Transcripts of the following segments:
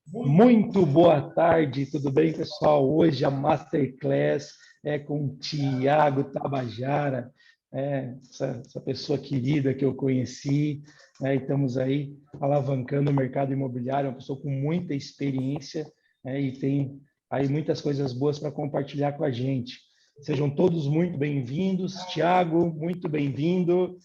Muito boa tarde, tudo bem, pessoal? Hoje a Masterclass é com o Tiago Tabajara, essa pessoa querida que eu conheci, né, e estamos aí alavancando o mercado imobiliário, uma pessoa com muita experiência, e tem aí muitas coisas boas para compartilhar com a gente. Sejam todos muito bem-vindos. Tiago, muito bem-vindo.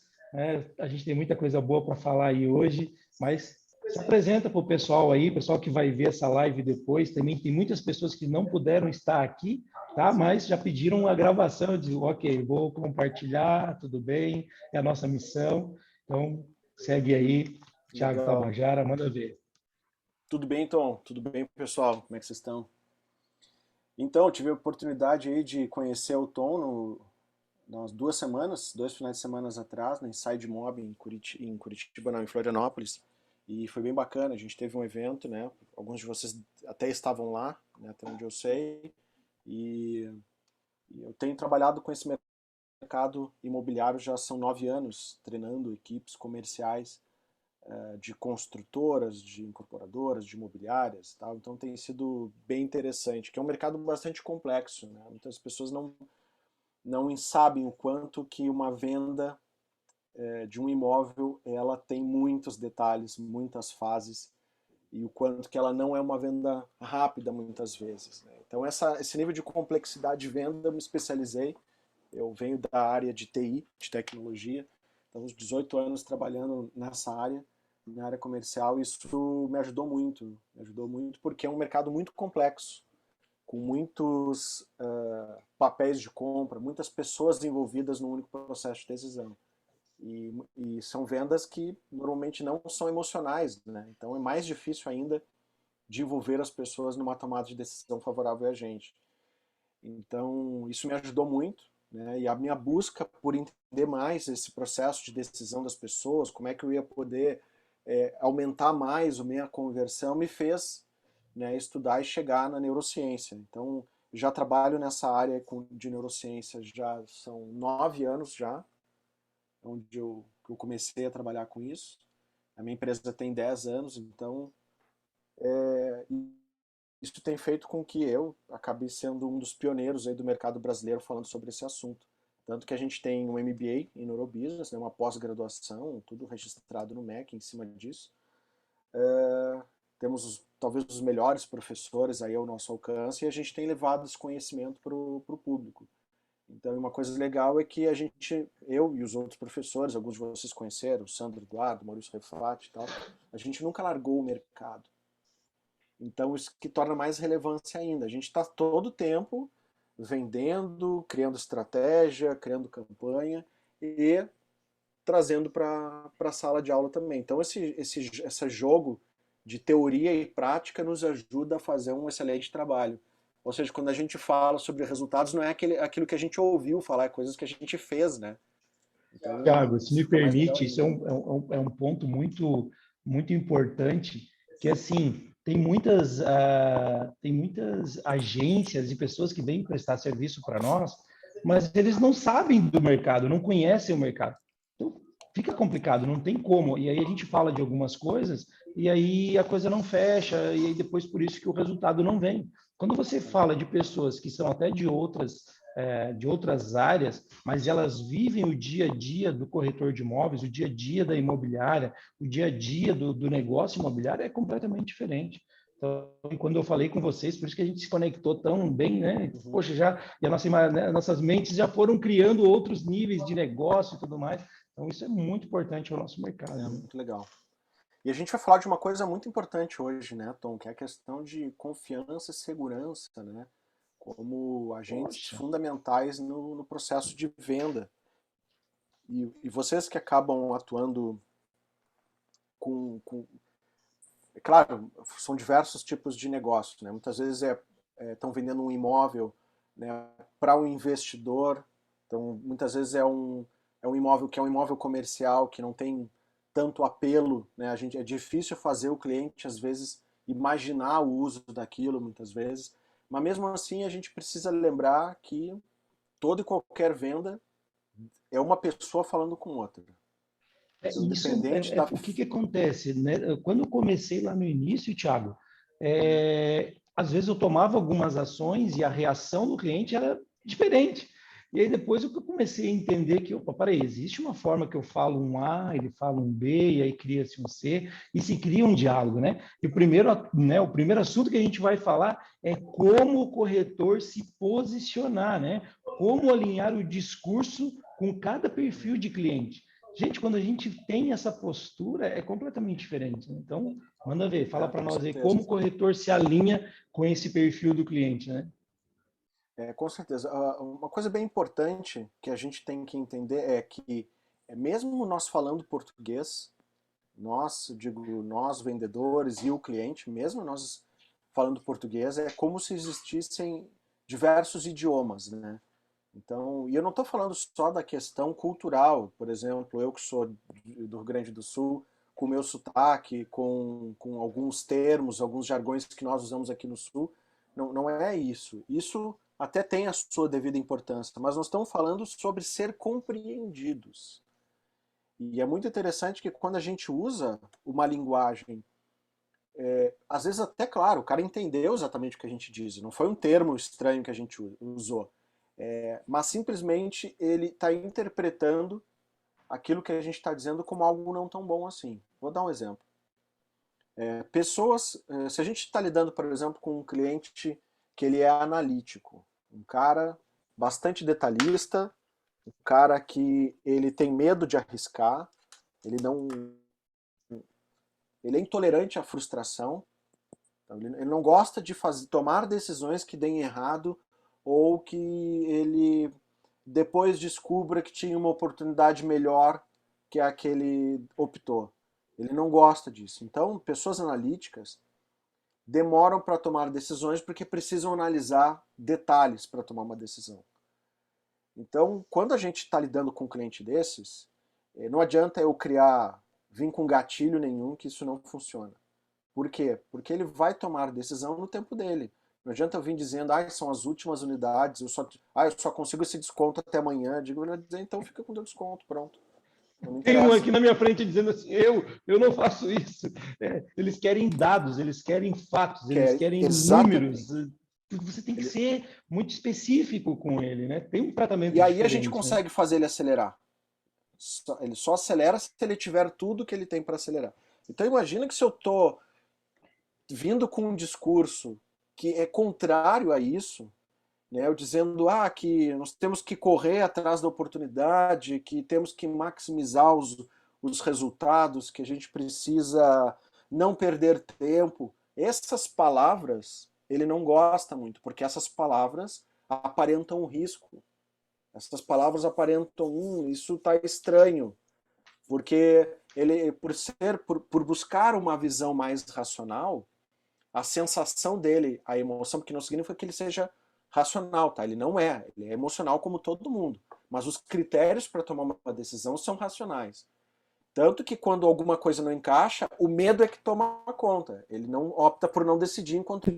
A gente tem muita coisa boa para falar aí hoje, mas se apresenta para o pessoal aí, pessoal que vai ver essa live depois. Também tem muitas pessoas que não puderam estar aqui, tá? Mas já pediram a gravação. Eu digo, ok, vou compartilhar, tudo bem, é a nossa missão. Então, segue aí, Thiago Legal. Tabajara, manda ver. Tudo bem, Tom? Tudo bem, pessoal? Como é que vocês estão? Então, eu tive a oportunidade aí de conhecer o Tom nas 2 semanas, 2 finais de semana atrás, na Inside Mob em Curitiba, não, em Florianópolis. E foi bem bacana, a gente teve um evento, né? Alguns de vocês até estavam lá, né, até onde eu sei. E, e eu tenho trabalhado com esse mercado imobiliário já são 9 anos, treinando equipes comerciais de construtoras, de incorporadoras, de imobiliárias, tal. Então tem sido bem interessante, que é um mercado bastante complexo, né? Muitas pessoas não sabem o quanto que uma venda de um imóvel ela tem muitos detalhes, muitas fases, e o quanto que ela não é uma venda rápida muitas vezes, né? Então esse nível de complexidade de venda eu me especializei. Eu venho da área de TI, de tecnologia, então uns 18 anos trabalhando nessa área, na área comercial. Isso me ajudou muito porque é um mercado muito complexo, com muitos papéis de compra, muitas pessoas envolvidas no único processo de decisão. E são vendas que normalmente não são emocionais, né? Então é mais difícil ainda de envolver as pessoas numa tomada de decisão favorável a gente. Então isso me ajudou muito, né? E a minha busca por entender mais esse processo de decisão das pessoas, como é que eu ia poder aumentar mais a minha conversão, me fez, né, estudar e chegar na neurociência. Então já trabalho nessa área de neurociência já são 9 anos já, onde eu comecei a trabalhar com isso. A minha empresa tem 10 anos, então isso tem feito com que eu acabe sendo um dos pioneiros aí do mercado brasileiro falando sobre esse assunto. Tanto que a gente tem um MBA em Neurobusiness, né, uma pós-graduação, tudo registrado no MEC em cima disso. Temos talvez os melhores professores aí ao nosso alcance e a gente tem levado esse conhecimento para o público. Então, uma coisa legal é que eu e os outros professores, alguns de vocês conheceram, Sandro Eduardo, Maurício Refati e tal, a gente nunca largou o mercado. Então, isso que torna mais relevância ainda. A gente está todo o tempo vendendo, criando estratégia, criando campanha e trazendo para a sala de aula também. Então, esse jogo de teoria e prática nos ajuda a fazer um excelente trabalho. Ou seja, quando a gente fala sobre resultados, não é aquilo que a gente ouviu falar, é coisas que a gente fez, né? Então, Tiago, se isso me fica mais legal permite, isso ainda. é um ponto muito importante, que assim, tem muitas agências e pessoas que vêm prestar serviço para nós, mas eles não sabem do mercado, não conhecem o mercado. Então, fica complicado, não tem como. E aí a gente fala de algumas coisas, e aí a coisa não fecha, e aí depois por isso que o resultado não vem. Quando você fala de pessoas que são até de outras áreas, mas elas vivem o dia a dia do corretor de imóveis, o dia a dia da imobiliária, o dia a dia do negócio imobiliário é completamente diferente. Então, quando eu falei com vocês, por isso que a gente se conectou tão bem, né? Uhum. Poxa, e nossas mentes já foram criando outros níveis de negócio e tudo mais. Então, isso é muito importante para o nosso mercado, É né? muito legal. E a gente vai falar de uma coisa muito importante hoje, né, Tom, que é a questão de confiança e segurança, né, como agentes Poxa, fundamentais no processo de venda. E vocês que acabam atuando com. É claro, são diversos tipos de negócio, né? Muitas vezes estão vendendo um imóvel, né, para um investidor, então muitas vezes é um imóvel que é um imóvel comercial, que não tem tanto apelo, né? É difícil fazer o cliente, às vezes, imaginar o uso daquilo, muitas vezes, mas mesmo assim a gente precisa lembrar que toda e qualquer venda é uma pessoa falando com outra. isso Independente da. o que acontece, né? Quando eu comecei lá no início, Thiago, Às vezes eu tomava algumas ações e a reação do cliente era diferente. E aí depois eu comecei a entender que, opa, peraí, existe uma forma que eu falo um A, ele fala um B, e aí cria-se um C, e se cria um diálogo, né? E o primeiro assunto que a gente vai falar é como o corretor se posicionar, né? Como alinhar o discurso com cada perfil de cliente. Gente, quando a gente tem essa postura, é completamente diferente, né? Então, manda ver, fala para Com nós aí certeza. como o corretor se alinha com esse perfil do cliente, né? Com certeza. Uma coisa bem importante que a gente tem que entender é que, mesmo nós falando português, nós, digo, nós vendedores e o cliente, mesmo nós falando português, é como se existissem diversos idiomas, né? Então, e eu não estou falando só da questão cultural, por exemplo, eu que sou do Rio Grande do Sul, com o meu sotaque, com alguns termos, alguns jargões que nós usamos aqui no Sul, não é isso. Isso até tem a sua devida importância, mas nós estamos falando sobre ser compreendidos. E é muito interessante que quando a gente usa uma linguagem, às vezes até claro, o cara entendeu exatamente o que a gente diz, não foi um termo estranho que a gente usou, mas simplesmente ele está interpretando aquilo que a gente está dizendo como algo não tão bom assim. Vou dar um exemplo. Pessoas, se a gente está lidando, por exemplo, com um cliente que ele é analítico, um cara bastante detalhista, um cara que ele tem medo de arriscar, ele não, ele é intolerante à frustração, então, ele não gosta de tomar decisões que deem errado ou que ele depois descubra que tinha uma oportunidade melhor que a que ele optou. Ele não gosta disso. Então, pessoas analíticas demoram para tomar decisões porque precisam analisar detalhes para tomar uma decisão. Então, quando a gente está lidando com um cliente desses, não adianta eu vir com gatilho nenhum, que isso não funciona. Por quê? Porque ele vai tomar decisão no tempo dele. Não adianta eu vir dizendo, são as últimas unidades, eu só consigo esse desconto até amanhã. Eu digo, então fica com o teu desconto, pronto. Não me Tem um interessa. aqui na minha frente dizendo assim, eu não faço isso. Eles querem dados, eles querem fatos, eles querem números. Exatamente. Você tem que ser muito específico com ele, né? Tem um tratamento E aí a gente diferente, né? consegue fazer ele acelerar. Ele só acelera se ele tiver tudo que ele tem para acelerar. Então imagina que se eu estou vindo com um discurso que é contrário a isso, né, eu dizendo que nós temos que correr atrás da oportunidade, que temos que maximizar os resultados, que a gente precisa não perder tempo. Essas palavras ele não gosta muito, porque essas palavras aparentam risco. Essas palavras aparentam, isso está estranho, porque ele, por buscar uma visão mais racional, a sensação dele, a emoção, porque não significa que ele seja racional, tá? Ele não é, ele é emocional como todo mundo. Mas os critérios para tomar uma decisão são racionais. Tanto que quando alguma coisa não encaixa, o medo é que toma conta. Ele não opta por não decidir enquanto.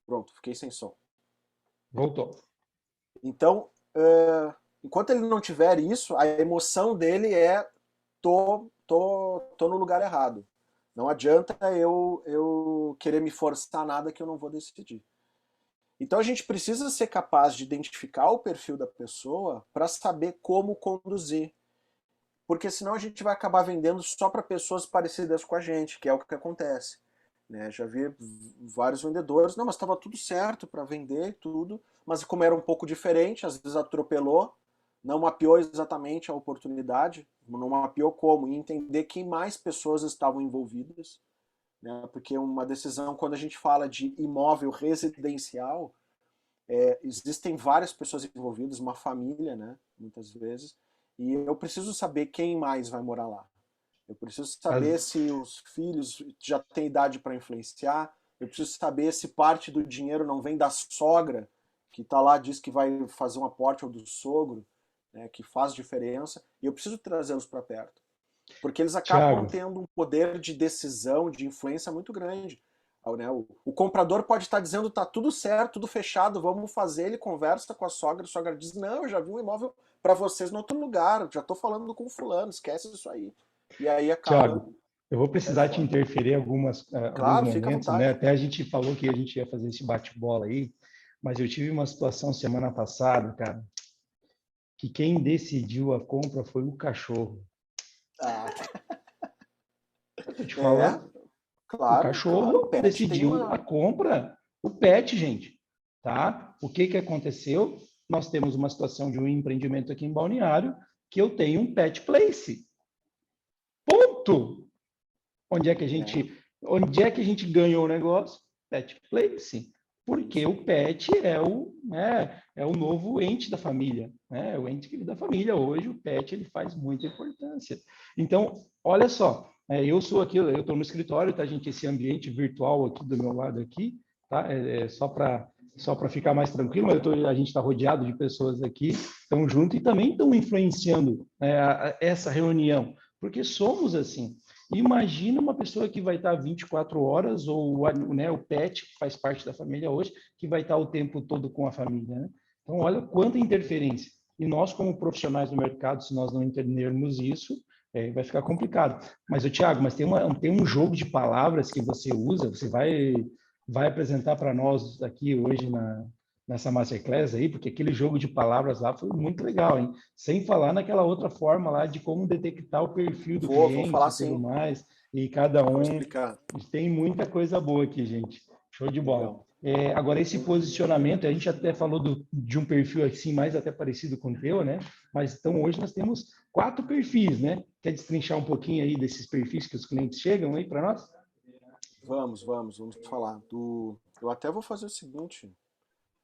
Pronto, fiquei sem som. Voltou. Então, enquanto ele não tiver isso, a emoção dele é tô no lugar errado. Não adianta eu querer me forçar nada que eu não vou decidir. Então a gente precisa ser capaz de identificar o perfil da pessoa para saber como conduzir. Porque senão a gente vai acabar vendendo só para pessoas parecidas com a gente, que é o que acontece. Né? Já vi vários vendedores, não, mas estava tudo certo para vender tudo, mas como era um pouco diferente, às vezes atropelou, não mapeou exatamente a oportunidade, não mapeou como, e entender quem mais pessoas estavam envolvidas. Né? Porque uma decisão, quando a gente fala de imóvel residencial, existem várias pessoas envolvidas, uma família, né, muitas vezes, e eu preciso saber quem mais vai morar lá. Eu preciso saber As... se os filhos já têm idade para influenciar, eu preciso saber se parte do dinheiro não vem da sogra, que está lá, diz que vai fazer um aporte, ou do sogro, né, que faz diferença, e eu preciso trazê-los para perto. Porque eles acabam Tiago, tendo um poder de decisão, de influência muito grande. Né? O comprador pode estar dizendo tá tudo certo, tudo fechado, vamos fazer. Ele conversa com a sogra diz: não, eu já vi um imóvel para vocês em outro lugar, já estou falando com fulano, esquece isso aí. e aí acaba... Tiago, eu vou precisar te interferir em alguns Claro, fica à momentos, né? vontade. Até a gente falou que a gente ia fazer esse bate-bola aí, mas eu tive uma situação semana passada, cara, que quem decidiu a compra foi o cachorro. Ah, Eu tô te é, falando, o claro, claro, o cachorro pet tem decidiu a uma... compra, o pet, gente, tá? O que que aconteceu? Nós temos uma situação de um empreendimento aqui em Balneário que eu tenho um pet place. Ponto. Onde é que a É, gente, onde é que a gente ganhou o negócio? Pet place. Porque isso o aí. pet é o novo ente da família, né? É o ente da família. Hoje o pet ele faz muita importância. Então, olha só, eu sou aqui, eu estou no escritório, tá, gente? Esse ambiente virtual aqui do meu lado aqui, tá? Só para ficar mais tranquilo, mas a gente está rodeado de pessoas aqui, estão junto e também estão influenciando essa reunião, porque somos assim. Imagina uma pessoa que vai estar 24 horas, ou né, o pet, que faz parte da família hoje, que vai estar o tempo todo com a família. Né? Então, olha quanta interferência. E nós, como profissionais do mercado, se nós não entendermos isso, vai ficar complicado. Mas, Tiago, tem um jogo de palavras que você usa, você vai apresentar para nós aqui hoje nessa Masterclass aí, porque aquele jogo de palavras lá foi muito legal, hein? Sem falar naquela outra forma lá de como detectar o perfil do Vou cliente falar e tudo sim, mais. E cada vou um explicar. tem muita coisa boa aqui, gente. Show de bola. Legal. Agora, esse posicionamento, a gente até falou de um perfil assim, mais até parecido com o teu, né? Mas então hoje nós temos 4 perfis, né? Quer destrinchar um pouquinho aí desses perfis que os clientes chegam aí para nós? Vamos falar do... Eu até vou fazer o seguinte,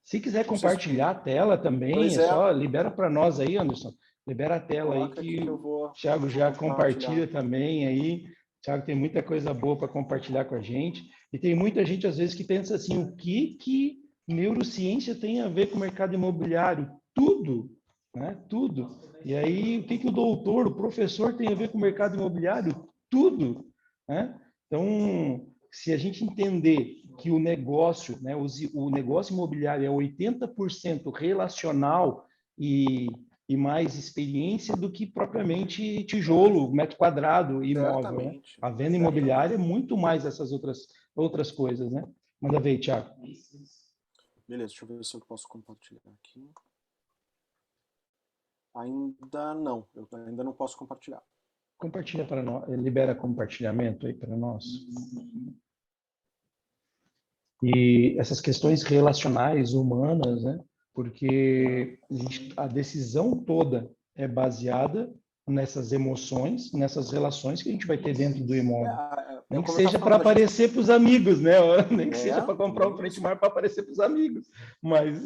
Se quiser não sei se compartilhar tu... a tela também, Pois é é, só libera para nós aí, Anderson. Libera a tela aí coloca aqui que que o eu Thiago vou já compartilhar. compartilha também aí. O Thiago tem muita coisa boa para compartilhar com a gente. E tem muita gente, às vezes, que pensa assim, o que neurociência tem a ver com o mercado imobiliário? Tudo, né? Tudo. E aí, o que o doutor, o professor tem a ver com o mercado imobiliário? Tudo, né? Então, se a gente entender que o negócio, né, o negócio imobiliário é 80% relacional e mais experiência do que propriamente tijolo, metro quadrado, imóvel, né? Certamente, A venda imobiliária é certamente. muito mais essas outras coisas, né? Manda ver, Thiago. Beleza, deixa eu ver se eu posso compartilhar aqui. Ainda não, eu ainda não posso compartilhar. Compartilha para nós, libera compartilhamento aí para nós. E essas questões relacionais, humanas, né? Porque a decisão toda é baseada nessas emoções, nessas relações que a gente vai ter dentro do imóvel. Nem que Como eu estava seja para falando, a gente... aparecer para os amigos, né? Nem que seja para comprar um frente Isso. mar para aparecer para os amigos. Mas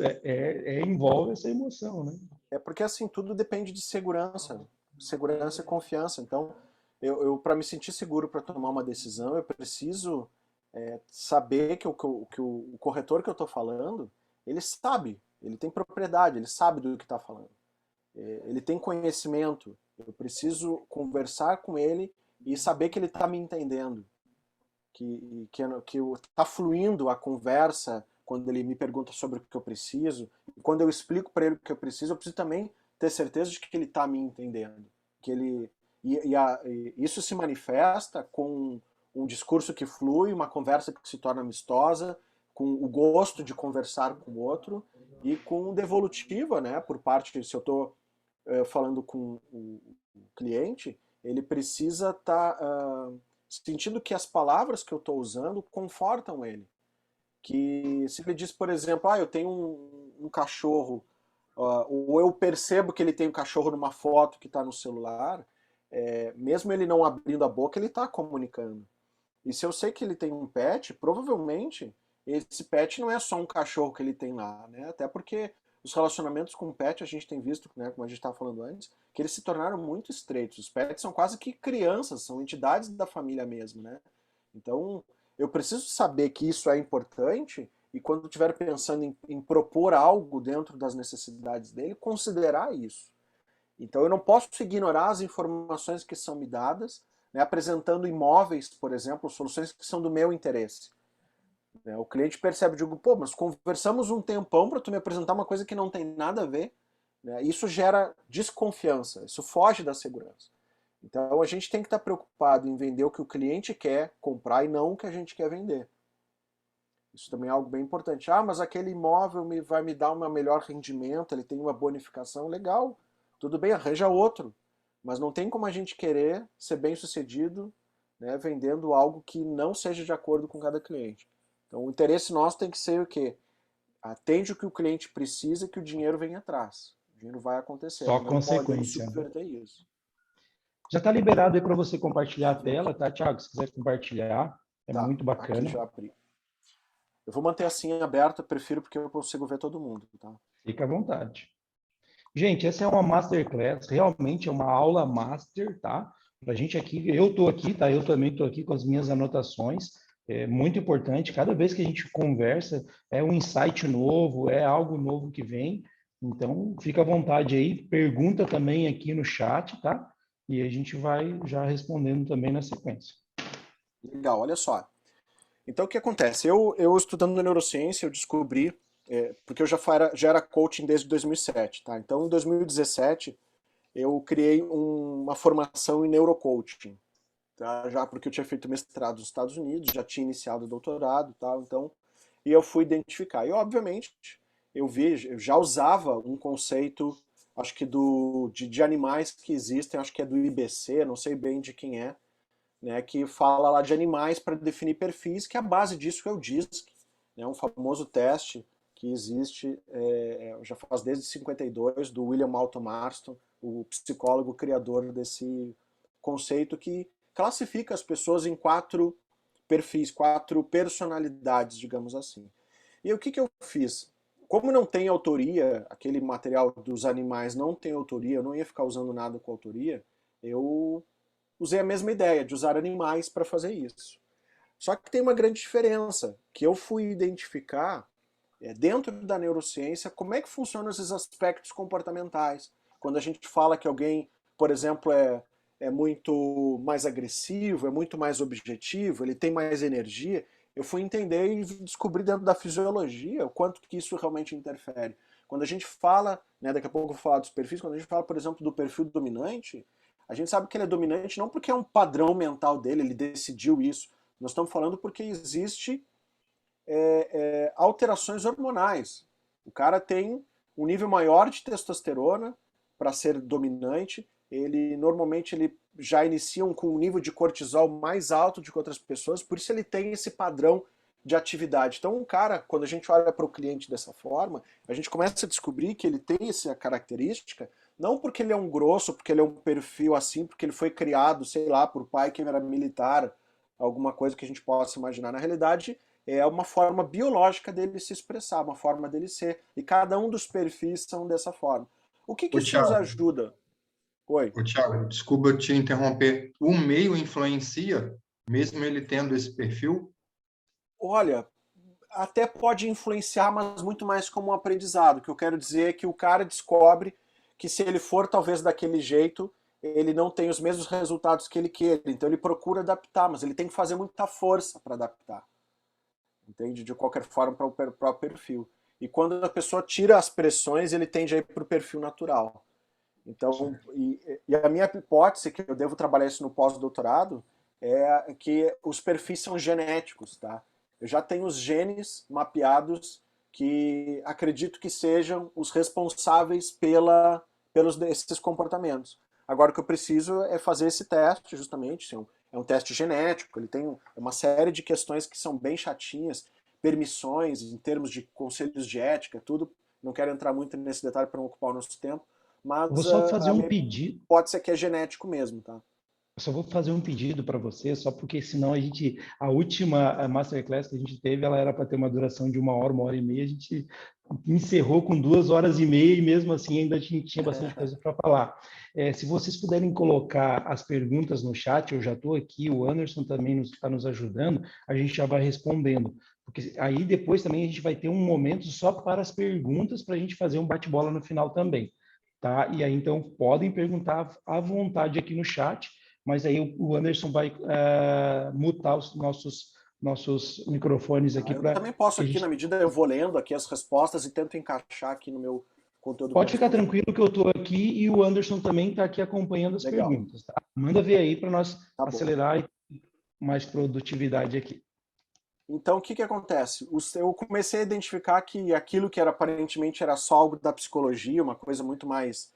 envolve essa emoção, né? É porque assim, tudo depende de segurança. Segurança e confiança. Então, eu para me sentir seguro para tomar uma decisão, eu preciso saber que o corretor que eu estou falando, ele sabe, ele tem propriedade, ele sabe do que está falando. Ele tem conhecimento. Eu preciso conversar com ele e saber que ele está me entendendo. Que está fluindo a conversa quando ele me pergunta sobre o que eu preciso. E quando eu explico para ele o que eu preciso também ter certeza de que ele está me entendendo. Que ele, e isso se manifesta com um discurso que flui, uma conversa que se torna amistosa, com o gosto de conversar com o outro e com devolutiva, né, por parte, se eu estou falando com o cliente, ele precisa estar sentindo que as palavras que eu estou usando confortam ele. Que se ele diz, por exemplo, eu tenho um cachorro, ou eu percebo que ele tem um cachorro numa foto que está no celular, mesmo ele não abrindo a boca, ele está comunicando. E se eu sei que ele tem um pet, provavelmente esse pet não é só um cachorro que ele tem lá, né? Até porque os relacionamentos com o pet a gente tem visto, né, como a gente estava falando antes, que eles se tornaram muito estreitos. Os pets são quase que crianças, são entidades da família mesmo, né? Então, eu preciso saber que isso é importante e quando estiver pensando em propor algo dentro das necessidades dele, considerar isso. Então eu não posso ignorar as informações que são me dadas, né, apresentando imóveis, por exemplo, soluções que são do meu interesse. Né? O cliente percebe, digo, pô, mas conversamos um tempão para tu me apresentar uma coisa que não tem nada a ver. Né? Isso gera desconfiança, isso foge da segurança. Então a gente tem que estar preocupado em vender o que o cliente quer comprar e não o que a gente quer vender. Isso também é algo bem importante. Ah, mas aquele imóvel vai me dar um melhor rendimento, ele tem uma bonificação, legal. Tudo bem, arranja outro. Mas não tem como a gente querer ser bem sucedido, né, vendendo algo que não seja de acordo com cada cliente. Então o interesse nosso tem que ser o quê? Atende o que o cliente precisa, que o dinheiro vem atrás. O dinheiro vai acontecer, Só não podemos consequência, né? subverter isso. Já está liberado aí para você compartilhar a tela, tá, Thiago? Se quiser compartilhar, é Tá, muito aqui bacana. já abri. Eu vou manter assim aberta, prefiro porque eu consigo ver todo mundo, tá? Fica à vontade. Gente, essa é uma masterclass, realmente é uma aula master, tá? Para a gente aqui, eu estou aqui, tá? Eu também estou aqui com as minhas anotações. É muito importante, cada vez que a gente conversa, é um insight novo, é algo novo que vem. Então, fica à vontade aí, pergunta também aqui no chat, tá? E a gente vai já respondendo também na sequência. Legal, olha só. Então o que acontece? Eu estudando neurociência, eu descobri, porque eu já era coaching desde 2007, tá? Então em 2017 eu criei uma formação em neurocoaching, tá? Já porque eu tinha feito mestrado nos Estados Unidos, já tinha iniciado o doutorado e tal, então, e eu fui identificar. E obviamente eu já usava um conceito, acho que de animais que existem, acho que é do IBC, não sei bem de quem é, né, que fala lá de animais para definir perfis, que a base disso é o DISC, né, um famoso teste que existe, já faz desde 52, do William Malcolm Marston, o psicólogo criador desse conceito que classifica as pessoas em 4 perfis, 4 personalidades, digamos assim. E o que eu fiz? Como não tem autoria, aquele material dos animais não tem autoria, eu não ia ficar usando nada com autoria, eu usei a mesma ideia de usar animais para fazer isso. Só que tem uma grande diferença, que eu fui identificar dentro da neurociência como é que funcionam esses aspectos comportamentais. Quando a gente fala que alguém, por exemplo, é muito mais agressivo, é muito mais objetivo, ele tem mais energia, eu fui entender e descobrir dentro da fisiologia o quanto que isso realmente interfere. Quando a gente fala, né, daqui a pouco eu vou falar dos perfis, quando a gente fala, por exemplo, do perfil dominante, a gente sabe que ele é dominante não porque é um padrão mental dele, ele decidiu isso. Nós estamos falando porque existe alterações hormonais. O cara tem um nível maior de testosterona para ser dominante. Ele normalmente ele já inicia com um nível de cortisol mais alto do que outras pessoas, por isso ele tem esse padrão de atividade. Então, um cara, quando a gente olha para o cliente dessa forma, a gente começa a descobrir que ele tem essa característica, não porque ele é um grosso, porque ele é um perfil assim, porque ele foi criado, sei lá, por pai que era militar, alguma coisa que a gente possa imaginar. Na realidade, é uma forma biológica dele se expressar, uma forma dele ser. E cada um dos perfis são dessa forma. O que Ô, isso nos Thiago, ajuda? Oi. Desculpa eu te interromper. O meio influencia, mesmo ele tendo esse perfil? Olha, até pode influenciar, mas muito mais como um aprendizado. O que eu quero dizer é que o cara descobre que se ele for talvez daquele jeito, ele não tem os mesmos resultados que ele quer. Então ele procura adaptar, mas ele tem que fazer muita força para adaptar. Entende? De qualquer forma para o próprio perfil. E quando a pessoa tira as pressões, ele tende a ir para o perfil natural. Então, e a minha hipótese, que eu devo trabalhar isso no pós-doutorado, é que os perfis são genéticos, tá? Eu já tenho os genes mapeados que acredito que sejam os responsáveis pelos esses comportamentos. Agora o que eu preciso é fazer esse teste, justamente, é um teste genético, ele tem uma série de questões que são bem chatinhas, permissões em termos de conselhos de ética, tudo. Não quero entrar muito nesse detalhe para não ocupar o nosso tempo, Eu vou mas só fazer a um minha pedido. hipótese é que é genético mesmo, tá? Eu só vou fazer um pedido para você, só porque senão a última masterclass que a gente teve, ela era para ter uma duração de 1 hora e meia, a gente encerrou com 2 horas e meia e mesmo assim ainda tinha bastante coisa para falar. Se vocês puderem colocar as perguntas no chat, eu já estou aqui, o Anderson também está nos ajudando, a gente já vai respondendo. Porque aí depois também a gente vai ter um momento só para as perguntas, para a gente fazer um bate-bola no final também. Tá? E aí então podem perguntar à vontade aqui no chat, mas aí o Anderson vai mutar os nossos microfones aqui Eu para também posso que a aqui, na gente... medida eu vou lendo aqui as respostas e tento encaixar aqui no meu conteúdo para Pode ficar responder. tranquilo que eu estou aqui e o Anderson também está aqui acompanhando as Legal. perguntas, tá? Manda ver aí para nós Tá bom. acelerar e mais produtividade aqui. Então, o que acontece? Eu comecei a identificar que aquilo que era aparentemente era só algo da psicologia, uma coisa muito mais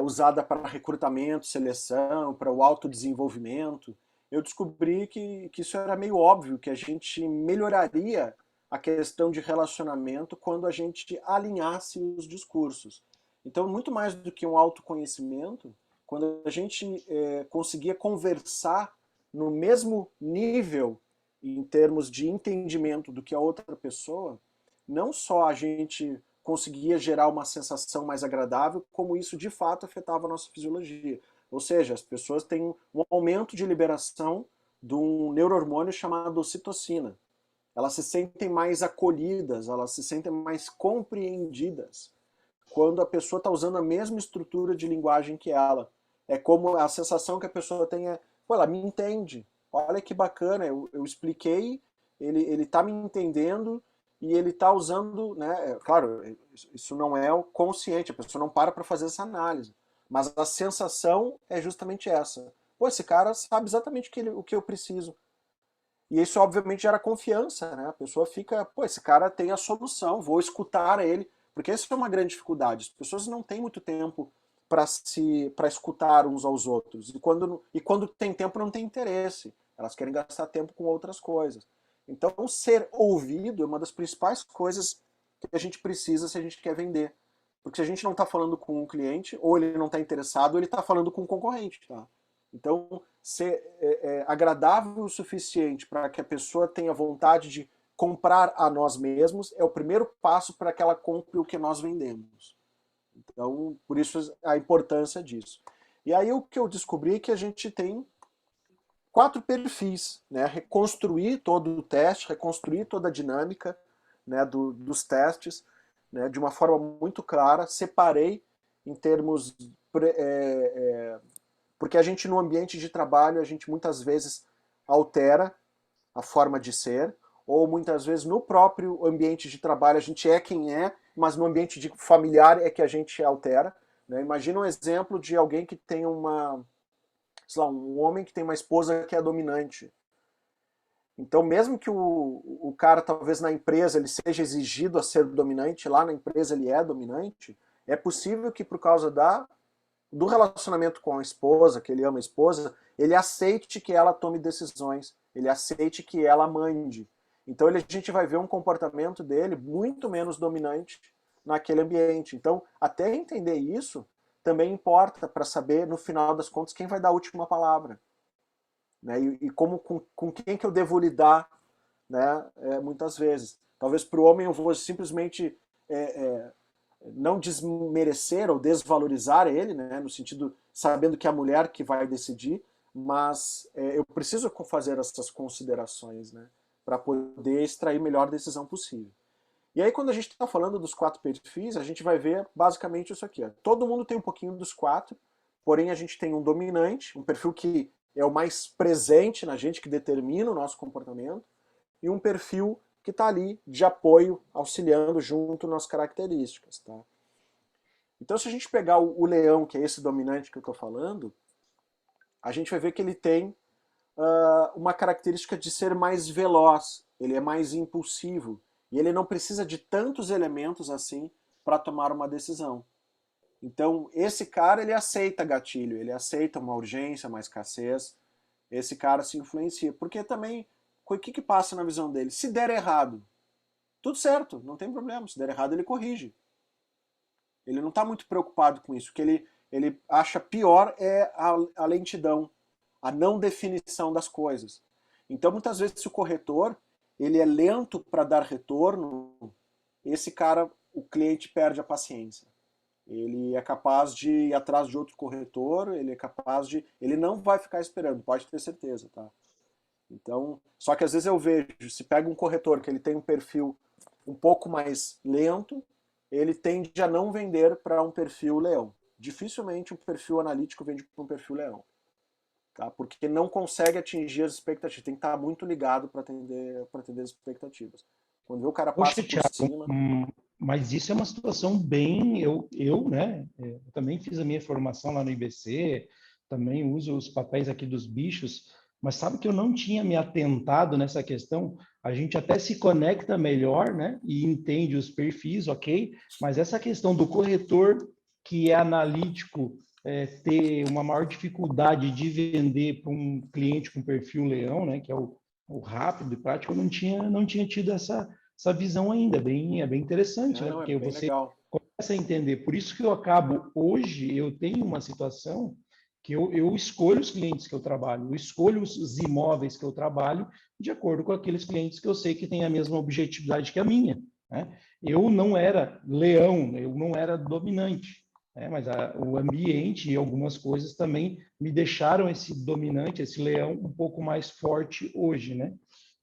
usada para recrutamento, seleção, para o autodesenvolvimento, eu descobri que isso era meio óbvio, que a gente melhoraria a questão de relacionamento quando a gente alinhasse os discursos. Então, muito mais do que um autoconhecimento, quando a gente conseguia conversar no mesmo nível em termos de entendimento do que a outra pessoa, não só a gente conseguia gerar uma sensação mais agradável, como isso de fato afetava a nossa fisiologia. Ou seja, as pessoas têm um aumento de liberação de um neurohormônio chamado ocitocina. Elas se sentem mais acolhidas, elas se sentem mais compreendidas quando a pessoa está usando a mesma estrutura de linguagem que ela. É como a sensação que a pessoa tem pô, ela me entende. Olha que bacana, eu expliquei, ele está me entendendo e ele está usando, né? Claro, isso não é o consciente, a pessoa não para fazer essa análise. Mas a sensação é justamente essa. Pô, esse cara sabe exatamente o que eu preciso. E isso, obviamente, gera confiança, né? A pessoa fica, pô, esse cara tem a solução, vou escutar ele. Porque isso é uma grande dificuldade. As pessoas não têm muito tempo para escutar uns aos outros. E quando tem tempo, não tem interesse. Elas querem gastar tempo com outras coisas. Então, ser ouvido é uma das principais coisas que a gente precisa se a gente quer vender. Porque se a gente não está falando com um cliente, ou ele não está interessado, ou ele está falando com um concorrente. Tá? Então, ser agradável o suficiente para que a pessoa tenha vontade de comprar a nós mesmos é o primeiro passo para que ela compre o que nós vendemos. Então, por isso a importância disso. E aí o que eu descobri é que a gente tem 4 perfis, né? Reconstruir todo o teste, reconstruir toda a dinâmica, né, dos testes, né, de uma forma muito clara. Separei em termos... porque a gente no ambiente de trabalho, a gente muitas vezes altera a forma de ser, ou muitas vezes no próprio ambiente de trabalho a gente é quem é, mas no ambiente familiar é que a gente altera. Né? Imagina um exemplo de alguém que tem sei lá, um homem que tem uma esposa que é dominante. Então, mesmo que o cara, talvez na empresa, ele seja exigido a ser dominante, lá na empresa ele é dominante, é possível que por causa do relacionamento com a esposa, que ele ama a esposa, ele aceite que ela tome decisões, ele aceite que ela mande. Então a gente vai ver um comportamento dele muito menos dominante naquele ambiente. Então, até entender isso também importa para saber, no final das contas, quem vai dar a última palavra. Né? E como, com quem que eu devo lidar, né? Muitas vezes. Talvez para o homem eu vou simplesmente não desmerecer ou desvalorizar ele, né? No sentido, sabendo que é a mulher que vai decidir, mas eu preciso fazer essas considerações, né? Para poder extrair a melhor decisão possível. E aí, quando a gente está falando dos 4 perfis, a gente vai ver basicamente isso aqui. Ó. Todo mundo tem um pouquinho dos 4, porém a gente tem um dominante, um perfil que é o mais presente na gente, que determina o nosso comportamento, e um perfil que está ali de apoio, auxiliando junto nas características. Tá? Então, se a gente pegar o leão, que é esse dominante que eu estou falando, a gente vai ver que ele tem uma característica de ser mais veloz, ele é mais impulsivo, e ele não precisa de tantos elementos assim para tomar uma decisão. Então, esse cara, ele aceita gatilho, ele aceita uma urgência, uma escassez, esse cara se influencia, porque também, o que passa na visão dele? Se der errado, tudo certo, não tem problema, se der errado ele corrige. Ele não está muito preocupado com isso, o que ele acha pior é a lentidão, a não definição das coisas. Então, muitas vezes, se o corretor ele é lento para dar retorno, esse cara, o cliente perde a paciência. Ele é capaz de ir atrás de outro corretor, ele é capaz de... Ele não vai ficar esperando, pode ter certeza, tá? Então, só que às vezes eu vejo, se pega um corretor que ele tem um perfil um pouco mais lento, ele tende a não vender para um perfil leão. Dificilmente um perfil analítico vende para um perfil leão. Tá? Porque não consegue atingir as expectativas. Tem que estar muito ligado para atender as expectativas. Quando vê o cara passa Poxa, por Thiago, cima... mas isso é uma situação bem... né? Eu também fiz a minha formação lá no IBC, também uso os papéis aqui dos bichos, mas sabe que eu não tinha me atentado nessa questão? A gente até se conecta melhor, né? E entende os perfis, ok? Mas essa questão do corretor que é analítico, ter uma maior dificuldade de vender para um cliente com perfil leão, né? Que é o rápido e prático, eu não tinha tido essa visão ainda. É bem interessante, né? Não, é Porque bem você legal. começa a entender. Por isso que eu acabo, hoje, eu tenho uma situação que eu escolho os clientes que eu trabalho, eu escolho os imóveis que eu trabalho de acordo com aqueles clientes que eu sei que têm a mesma objetividade que a minha, né? Eu não era leão, eu não era dominante, né? Mas o ambiente e algumas coisas também me deixaram esse dominante, esse leão, um pouco mais forte hoje, né?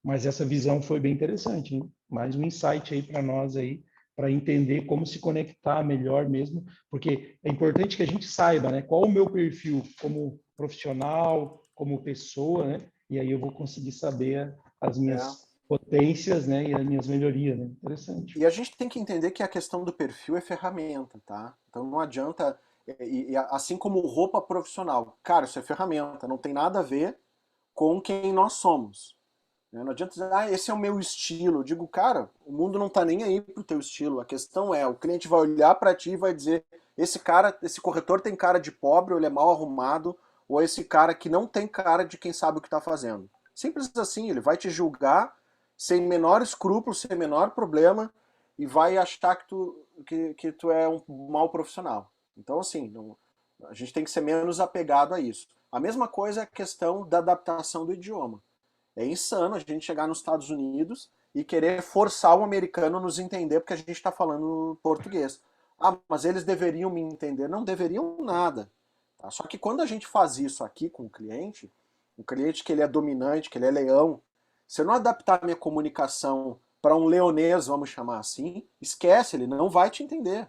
Mas essa visão foi bem interessante, hein? Mais um insight aí para nós aí, para entender como se conectar melhor mesmo, porque é importante que a gente saiba, né, qual o meu perfil como profissional, como pessoa, né, e aí eu vou conseguir saber as É. minhas potências, né, e as minhas melhorias, né? Interessante. E a gente tem que entender que a questão do perfil é ferramenta, tá? Então não adianta, assim como roupa profissional, cara, isso é ferramenta, não tem nada a ver com quem nós somos. Né? Não adianta dizer, esse é o meu estilo. Eu digo, cara, o mundo não tá nem aí pro teu estilo. A questão é, o cliente vai olhar para ti e vai dizer, esse cara, esse corretor tem cara de pobre, ou ele é mal arrumado, ou esse cara que não tem cara de quem sabe o que tá fazendo. Simples assim, ele vai te julgar sem menor escrúpulo, sem menor problema, e vai achar que tu é um mau profissional. Então, assim, não, a gente tem que ser menos apegado a isso. A mesma coisa é a questão da adaptação do idioma. É insano a gente chegar nos Estados Unidos e querer forçar o americano a nos entender porque a gente está falando português. Ah, mas eles deveriam me entender. Não deveriam nada. Tá? Só que quando a gente faz isso aqui com o cliente, um cliente que ele é dominante, que ele é leão, se eu não adaptar a minha comunicação para um leonês, vamos chamar assim, esquece, ele não vai te entender.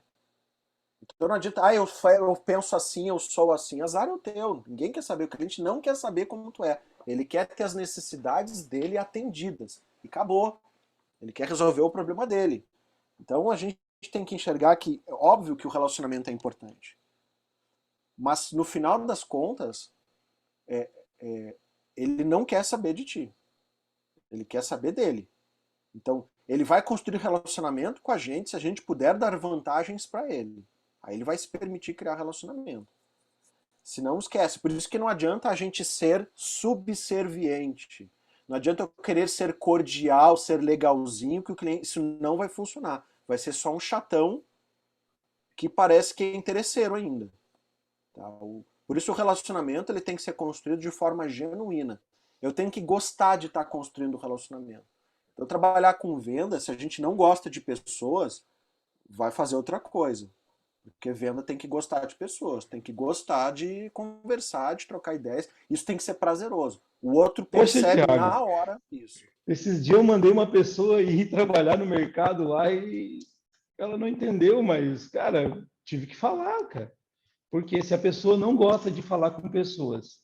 Então não adianta, eu penso assim, eu sou assim. Azar é o teu. Ninguém quer saber. O cliente não quer saber como tu é. Ele quer ter as necessidades dele atendidas. E acabou. Ele quer resolver o problema dele. Então a gente tem que enxergar que é óbvio que o relacionamento é importante. Mas no final das contas, é, ele não quer saber de ti. Ele quer saber dele. Então, ele vai construir relacionamento com a gente se a gente puder dar vantagens para ele. Aí ele vai se permitir criar relacionamento. Se não, esquece. Por isso que não adianta a gente ser subserviente. Não adianta eu querer ser cordial, ser legalzinho, que o cliente, isso não vai funcionar. Vai ser só um chatão que parece que é interesseiro ainda. Tá? Por isso o relacionamento ele tem que ser construído de forma genuína. Eu tenho que gostar de estar construindo o relacionamento. Então, trabalhar com venda, se a gente não gosta de pessoas, vai fazer outra coisa. Porque venda tem que gostar de pessoas, tem que gostar de conversar, de trocar ideias. Isso tem que ser prazeroso. O outro Poxa, percebe Thiago, na hora isso. esses dias eu mandei uma pessoa ir trabalhar no mercado lá e ela não entendeu, mas, cara, tive que falar, cara. Porque se a pessoa não gosta de falar com pessoas,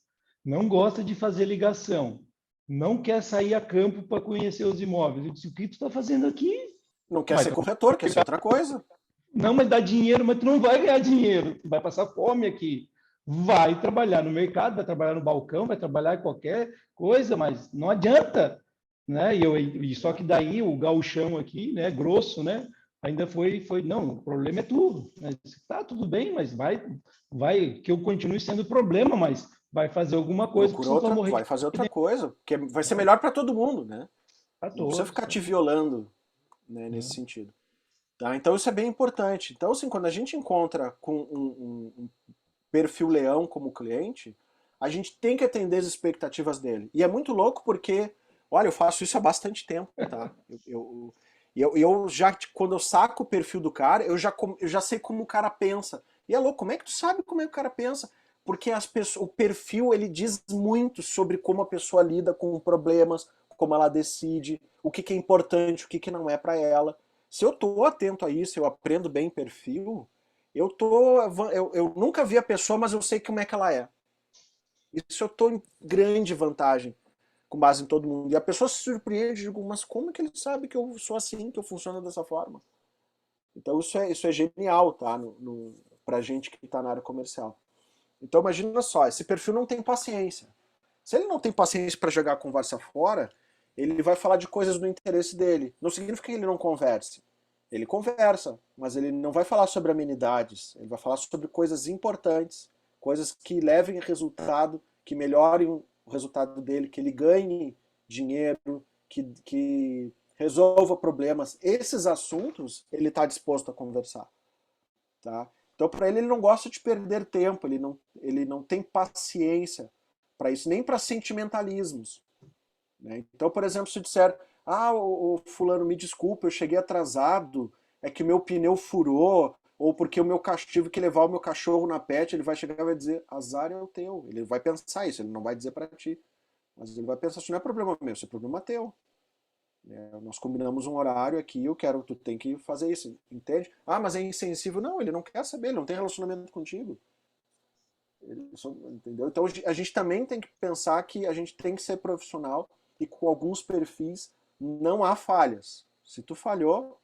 não gosta de fazer ligação, não quer sair a campo para conhecer os imóveis, eu disse, o que tu está fazendo aqui? Não quer Vai ser corretor, quer ser outra coisa. Não, mas dá dinheiro, mas tu não vai ganhar dinheiro, tu vai passar fome aqui. Vai trabalhar no mercado, vai trabalhar no balcão, vai trabalhar em qualquer coisa, mas não adianta, né? Só que daí o gauchão aqui, né, grosso, né, ainda foi, não, o problema é tu. Né? Tá tudo bem, mas vai que eu continue sendo problema, mas vai fazer alguma coisa, porque Procura senão tu vai outra, morrer vai de fazer outra fome coisa, porque vai ser melhor para todo mundo, né? para Não precisa todos. ficar te violando, né, nesse Né? sentido. Tá? Então isso é bem importante. Então, assim, quando a gente encontra com um perfil leão como cliente, a gente tem que atender as expectativas dele. E é muito louco porque, olha, eu faço isso há bastante tempo, tá? Eu já, quando eu saco o perfil do cara, eu já sei como o cara pensa. E é louco, como é que tu sabe como é que o cara pensa? Porque o perfil, ele diz muito sobre como a pessoa lida com problemas, como ela decide, o que, que é importante, o que, que não é para ela. Se eu tô atento a isso, eu aprendo bem perfil, eu nunca vi a pessoa, mas eu sei como é que ela é. Isso eu tô em grande vantagem com base em todo mundo. E a pessoa se surpreende, digo, mas como que ele sabe que eu sou assim, que eu funciono dessa forma? Então isso é genial, tá? Pra gente que está na área comercial. Então imagina só, esse perfil não tem paciência. Se ele não tem paciência para jogar a conversa fora, ele vai falar de coisas do interesse dele. Não significa que ele não converse. Ele conversa, mas ele não vai falar sobre amenidades. Ele vai falar sobre coisas importantes, coisas que levem a resultado, que melhorem o resultado dele, que ele ganhe dinheiro, que resolva problemas. Esses assuntos ele está disposto a conversar. Tá? Então, para ele não gosta de perder tempo, ele não tem paciência para isso, nem para sentimentalismos. Né? Então, por exemplo, se disser, o fulano, me desculpa, eu cheguei atrasado, é que meu pneu furou, ou porque o meu cachorro, tive que levar o meu cachorro na pet, ele vai chegar e vai dizer, azar é o teu. Ele vai pensar isso, ele não vai dizer para ti. Mas ele vai pensar, isso não é problema meu, isso é problema teu. Nós combinamos um horário aqui, tu tem que fazer isso, entende? Mas é insensível. Não, ele não quer saber, ele não tem relacionamento contigo. Entendeu? Então a gente também tem que pensar que a gente tem que ser profissional e com alguns perfis não há falhas. Se tu falhou,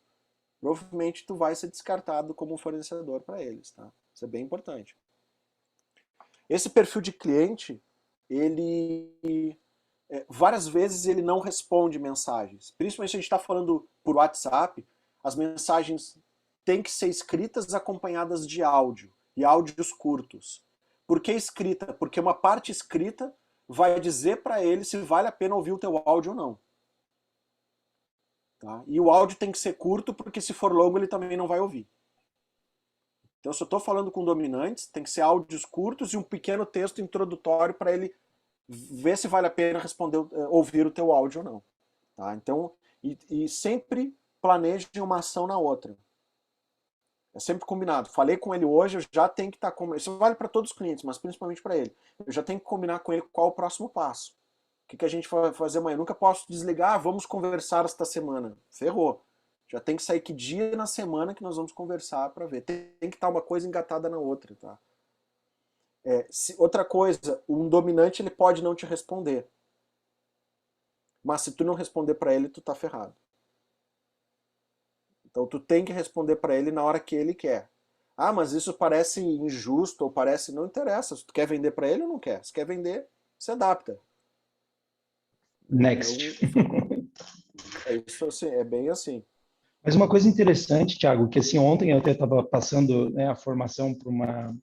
provavelmente tu vai ser descartado como fornecedor para eles, tá? Isso é bem importante. Esse perfil de cliente, ele várias vezes ele não responde mensagens. Principalmente se a gente está falando por WhatsApp, as mensagens têm que ser escritas acompanhadas de áudio, e áudios curtos. Por que escrita? Porque uma parte escrita vai dizer para ele se vale a pena ouvir o teu áudio ou não. Tá? E o áudio tem que ser curto, porque se for longo ele também não vai ouvir. Então, se eu estou falando com dominantes, tem que ser áudios curtos e um pequeno texto introdutório para ele ver se vale a pena ouvir o teu áudio ou não. Tá? Então, e sempre planeje uma ação na outra. É sempre combinado. Falei com ele hoje, eu já tenho que estar isso vale para todos os clientes, mas principalmente para ele. Eu já tenho que combinar com ele qual o próximo passo. O que a gente vai fazer amanhã? Eu nunca posso desligar, vamos conversar esta semana. Ferrou. Já tem que sair que dia na semana que nós vamos conversar para ver. Tem que estar uma coisa engatada na outra, tá? Outra coisa, um dominante ele pode não te responder. Mas se tu não responder para ele, tu tá ferrado. Então tu tem que responder para ele na hora que ele quer. Mas isso parece injusto ou parece... Não interessa. Se tu quer vender para ele ou não quer. Se quer vender, se adapta. Next. Então, isso assim, é bem assim. Mas uma coisa interessante, Thiago, que assim, ontem eu até estava passando, né, a formação para uma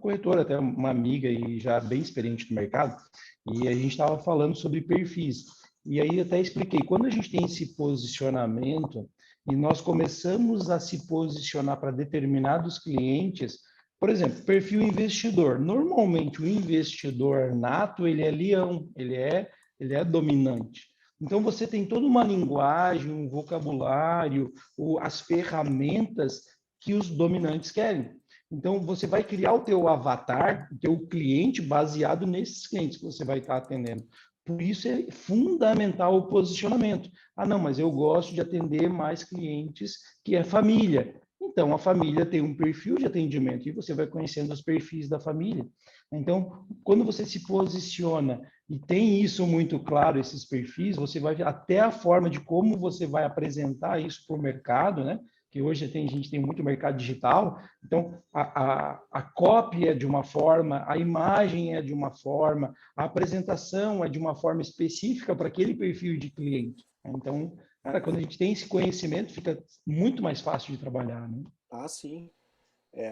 corretora, até uma amiga e já bem experiente no mercado, e a gente estava falando sobre perfis. E aí eu até expliquei, quando a gente tem esse posicionamento e nós começamos a se posicionar para determinados clientes, por exemplo, perfil investidor. Normalmente o investidor nato, ele é leão, ele é dominante. Então você tem toda uma linguagem, um vocabulário, as ferramentas que os dominantes querem. Então, você vai criar o teu avatar, o teu cliente, baseado nesses clientes que você vai estar atendendo. Por isso é fundamental o posicionamento. Não, mas eu gosto de atender mais clientes que é família. Então, a família tem um perfil de atendimento e você vai conhecendo os perfis da família. Então, quando você se posiciona e tem isso muito claro, esses perfis, você vai ver até a forma de como você vai apresentar isso para o mercado, né? Que hoje a gente tem muito mercado digital, então a copy é de uma forma, a imagem é de uma forma, a apresentação é de uma forma específica para aquele perfil de cliente. Então, cara, quando a gente tem esse conhecimento, fica muito mais fácil de trabalhar, né? Sim.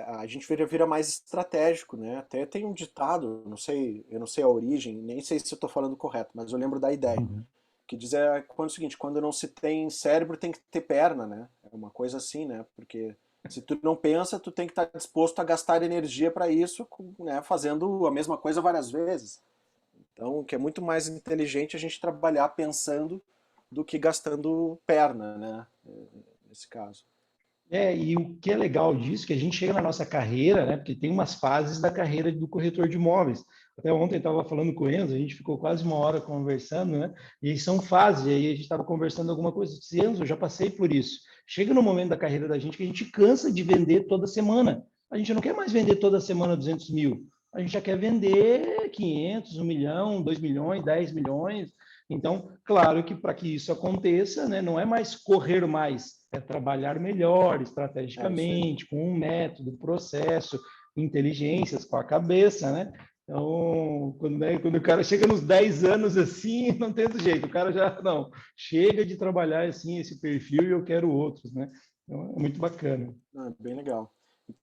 A gente vira mais estratégico, né? Até tem um ditado, eu não sei a origem, nem sei se eu estou falando correto, mas eu lembro da ideia. Que diz o seguinte, quando não se tem cérebro, tem que ter perna, né? É uma coisa assim, né? Porque se tu não pensa, tu tem que estar disposto a gastar energia para isso, né? Fazendo a mesma coisa várias vezes. Então, que é muito mais inteligente a gente trabalhar pensando do que gastando perna, né? Nesse caso. E o que é legal disso, que a gente chega na nossa carreira, né? Porque tem umas fases da carreira do corretor de imóveis. Até ontem eu estava falando com o Enzo, a gente ficou quase uma hora conversando, né? E são fases, e aí a gente estava conversando alguma coisa. Eu disse, Enzo, eu já passei por isso. Chega no momento da carreira da gente que a gente cansa de vender toda semana. A gente não quer mais vender toda semana 200 mil. A gente já quer vender 500, 1 milhão, 2 milhões, 10 milhões. Então, claro que para que isso aconteça, né, não é mais correr mais, é trabalhar melhor, estrategicamente, com um método, processo, inteligências, com a cabeça, né? Então, quando o cara chega nos 10 anos assim, não tem outro jeito, o cara já, não, chega de trabalhar assim esse perfil e eu quero outros, né? Então, é muito bacana. Ah, bem legal.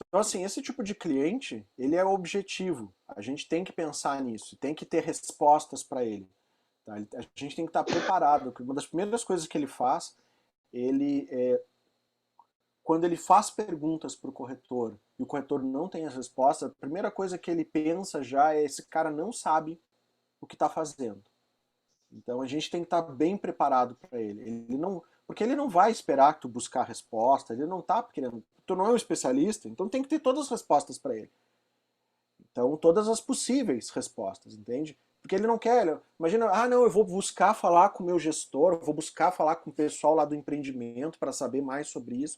Então, assim, esse tipo de cliente, ele é objetivo. A gente tem que pensar nisso, tem que ter respostas para ele. Tá? A gente tem que estar preparado. Uma das primeiras coisas que ele faz, ele, quando ele faz perguntas para o corretor e o corretor não tem as respostas, a primeira coisa que ele pensa já é esse cara não sabe o que está fazendo. Então a gente tem que estar bem preparado para ele. Ele não, porque ele não vai esperar que tu buscar a resposta, ele não está querendo. Tu não é um especialista, então tem que ter todas as respostas para ele. Então todas as possíveis respostas, entende? Porque ele não quer. Imagina, ah, não, eu vou buscar falar com o meu gestor, vou buscar falar com o pessoal lá do empreendimento para saber mais sobre isso.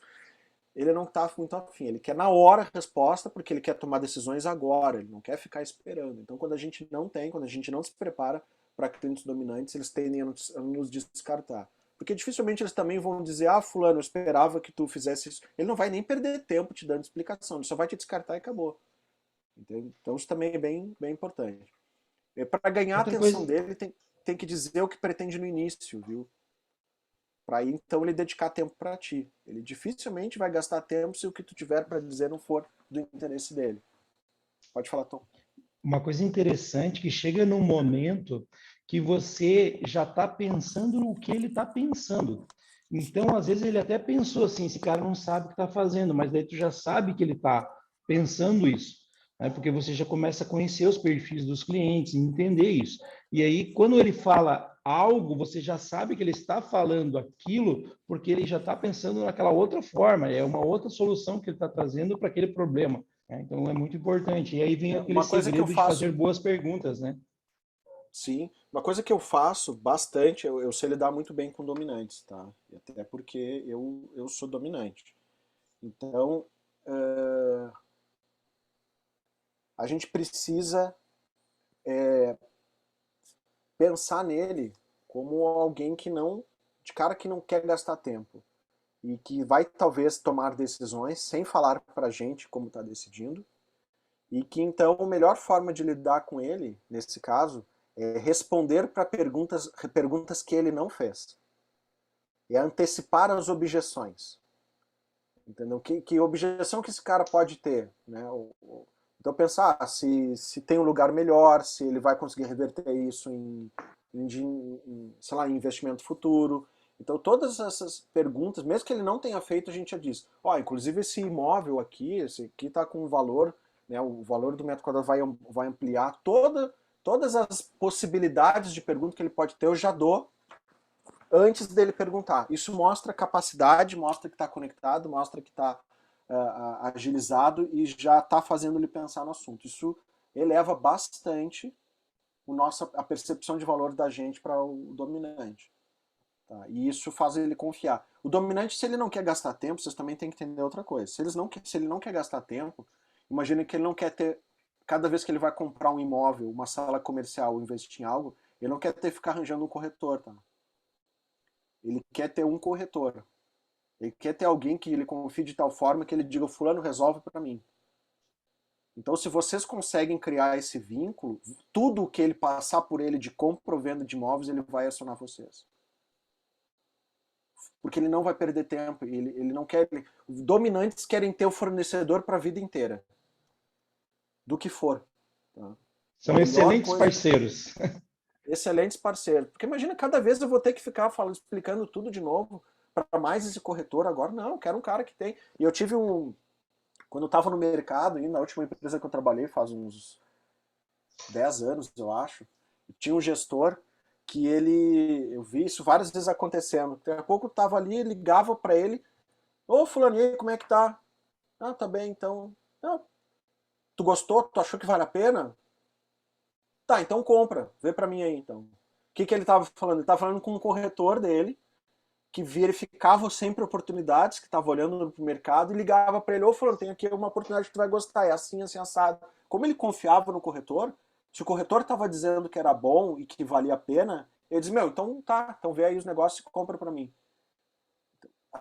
Ele não está muito afim, ele quer na hora a resposta porque ele quer tomar decisões agora, ele não quer ficar esperando. Então quando a gente não tem, quando a gente não se prepara para clientes dominantes, eles tendem a nos descartar. Porque dificilmente eles também vão dizer, ah, fulano, eu esperava que tu fizesse isso. Ele não vai nem perder tempo te dando explicação, ele só vai te descartar e acabou. Entende? Então isso também é bem, bem importante. Para ganhar a Outra atenção coisa, dele, tem que dizer o que pretende no início, viu? Para então ele dedicar tempo para ti. Ele dificilmente vai gastar tempo se o que tu tiver para dizer não for do interesse dele. Pode falar, Tom. uma coisa interessante que chega num momento que você já está pensando no que ele está pensando. Então, às vezes, ele até pensou assim, esse cara não sabe o que está fazendo, mas daí tu já sabe que ele está pensando isso, né? Porque você já começa a conhecer os perfis dos clientes, entender isso. E aí, quando ele fala algo, você já sabe que ele está falando aquilo, porque ele já está pensando naquela outra forma, é uma outra solução que ele está trazendo para aquele problema. Então é muito importante. E aí vem aquele Uma coisa que eu segredo de fazer faço, boas perguntas, né? sim, uma coisa que eu faço bastante, eu sei lidar muito bem com dominantes, tá? E até porque eu sou dominante. Então, a gente precisa pensar nele como alguém que não, de cara que não quer gastar tempo e que vai talvez tomar decisões sem falar pra gente como está decidindo. E que então a melhor forma de lidar com ele, nesse caso, é responder para perguntas que ele não fez. É antecipar as objeções. Entendeu? Que objeção que esse cara pode ter? Né? Então pensar se tem um lugar melhor, se ele vai conseguir reverter isso sei lá, em investimento futuro. Então todas essas perguntas, mesmo que ele não tenha feito, a gente já diz, ó, inclusive esse imóvel aqui, esse aqui está com um valor, né, o valor do metro quadrado vai ampliar, todas as possibilidades de pergunta que ele pode ter, eu já dou antes dele perguntar. Isso mostra capacidade, mostra que está conectado, mostra que está agilizado e já está fazendo ele pensar no assunto. Isso eleva bastante a percepção de valor da gente para o dominante. Tá? E isso faz ele confiar. O dominante, se ele não quer gastar tempo, vocês também têm que entender outra coisa. Se ele não quer gastar tempo, imagine que ele não quer ter, cada vez que ele vai comprar um imóvel, uma sala comercial, investir em algo, ele não quer ter que ficar arranjando um corretor. Tá? Ele quer ter um corretor. Ele quer ter alguém que ele confie de tal forma que ele diga, fulano, resolve para mim. Então, se vocês conseguem criar esse vínculo, tudo que ele passar por ele de compra ou venda de imóveis, ele vai acionar vocês. Porque ele não vai perder tempo. Ele não quer. Dominantes querem ter o fornecedor para a vida inteira. Do que for. Tá? São excelentes parceiros. Excelentes parceiros. Porque imagina, cada vez eu vou ter que ficar explicando tudo de novo para mais esse corretor agora. Não, eu quero um cara que tem. E eu tive quando eu estava no mercado, ainda na última empresa que eu trabalhei, faz uns 10 anos, eu acho, tinha um gestor que eu vi isso várias vezes acontecendo. Daqui a pouco eu tava ali, ligava para ele, ô fulano, e aí, como é que tá? Ah, tá bem, então. Ah, tu gostou? Tu achou que vale a pena? Tá, então compra, vê para mim aí então. O que ele tava falando? Ele tava falando com um corretor dele, que verificava sempre oportunidades, que estava olhando no mercado e ligava para ele, ô fulano, tem aqui uma oportunidade que tu vai gostar, é assim, assim, assado. Como ele confiava no corretor, se o corretor estava dizendo que era bom e que valia a pena, ele diz, meu, então tá, então vê aí os negócios e compra para mim.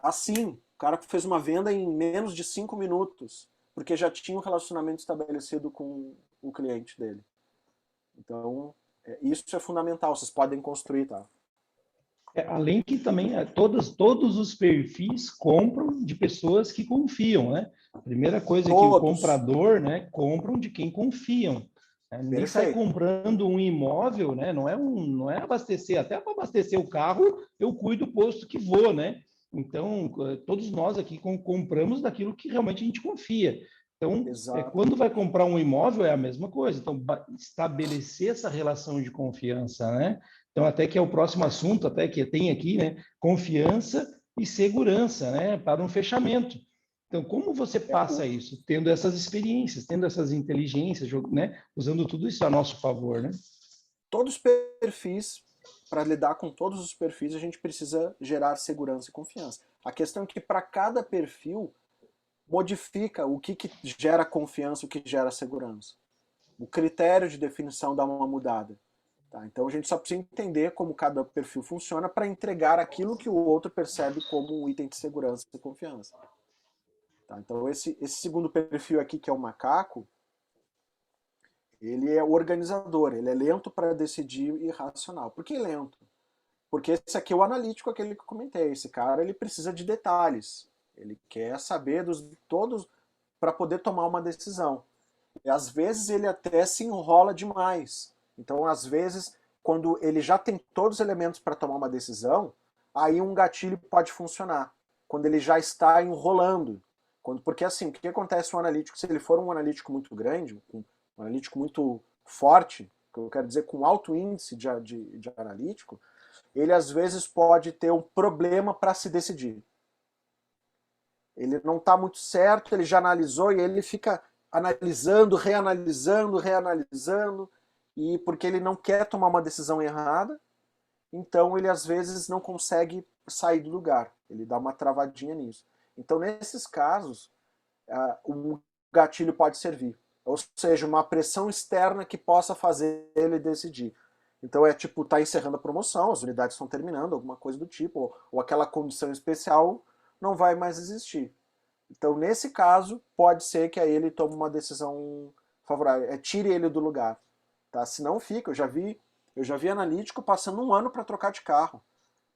Assim, o cara fez uma venda em menos de 5 minutos, porque já tinha um relacionamento estabelecido com o cliente dele. Então, isso é fundamental, vocês podem construir, tá? Além que também todos os perfis compram de pessoas que confiam, né? A primeira coisa é que o comprador, né, compram de quem confiam. Né? Ninguém sai comprando um imóvel, né? Não é abastecer, até para abastecer o carro eu cuido do posto que vou, né? Então, todos nós aqui compramos daquilo que realmente a gente confia. Então, quando vai comprar um imóvel é a mesma coisa. Então, estabelecer essa relação de confiança, né? Então, até que é o próximo assunto, até que tem aqui, né? Confiança e segurança, né? Para um fechamento. Então, como você passa isso? Tendo essas experiências, tendo essas inteligências, né? Usando tudo isso a nosso favor, né? Todos os perfis, para lidar com todos os perfis, a gente precisa gerar segurança e confiança. A questão é que para cada perfil modifica o que gera confiança, o que gera segurança. O critério de definição dá uma mudada. Tá? Então a gente só precisa entender como cada perfil funciona para entregar aquilo que o outro percebe como um item de segurança e confiança. Tá? Então esse segundo perfil aqui, que é o macaco, ele é o organizador, ele é lento para decidir e racional. Por que lento? Porque esse aqui é o analítico, aquele que eu comentei. Esse cara ele precisa de detalhes. Ele quer saber todos para poder tomar uma decisão. E às vezes ele até se enrola demais. Então, às vezes, quando ele já tem todos os elementos para tomar uma decisão, aí um gatilho pode funcionar. Quando ele já está enrolando. Porque assim, o que acontece com o analítico? Se ele for um analítico muito grande, um analítico muito forte, que eu quero dizer com alto índice de analítico, ele às vezes pode ter um problema para se decidir. Ele não está muito certo, ele já analisou e ele fica analisando, reanalisando, e porque ele não quer tomar uma decisão errada, então ele às vezes não consegue sair do lugar, ele dá uma travadinha nisso. Então nesses casos, um gatilho pode servir, ou seja, uma pressão externa que possa fazer ele decidir. Então é tipo, tá encerrando a promoção, as unidades estão terminando, alguma coisa do tipo, ou aquela condição especial não vai mais existir. Então, nesse caso, pode ser que aí ele tome uma decisão favorável, tire ele do lugar. Tá? Se não fica, eu já vi analítico passando 1 ano para trocar de carro.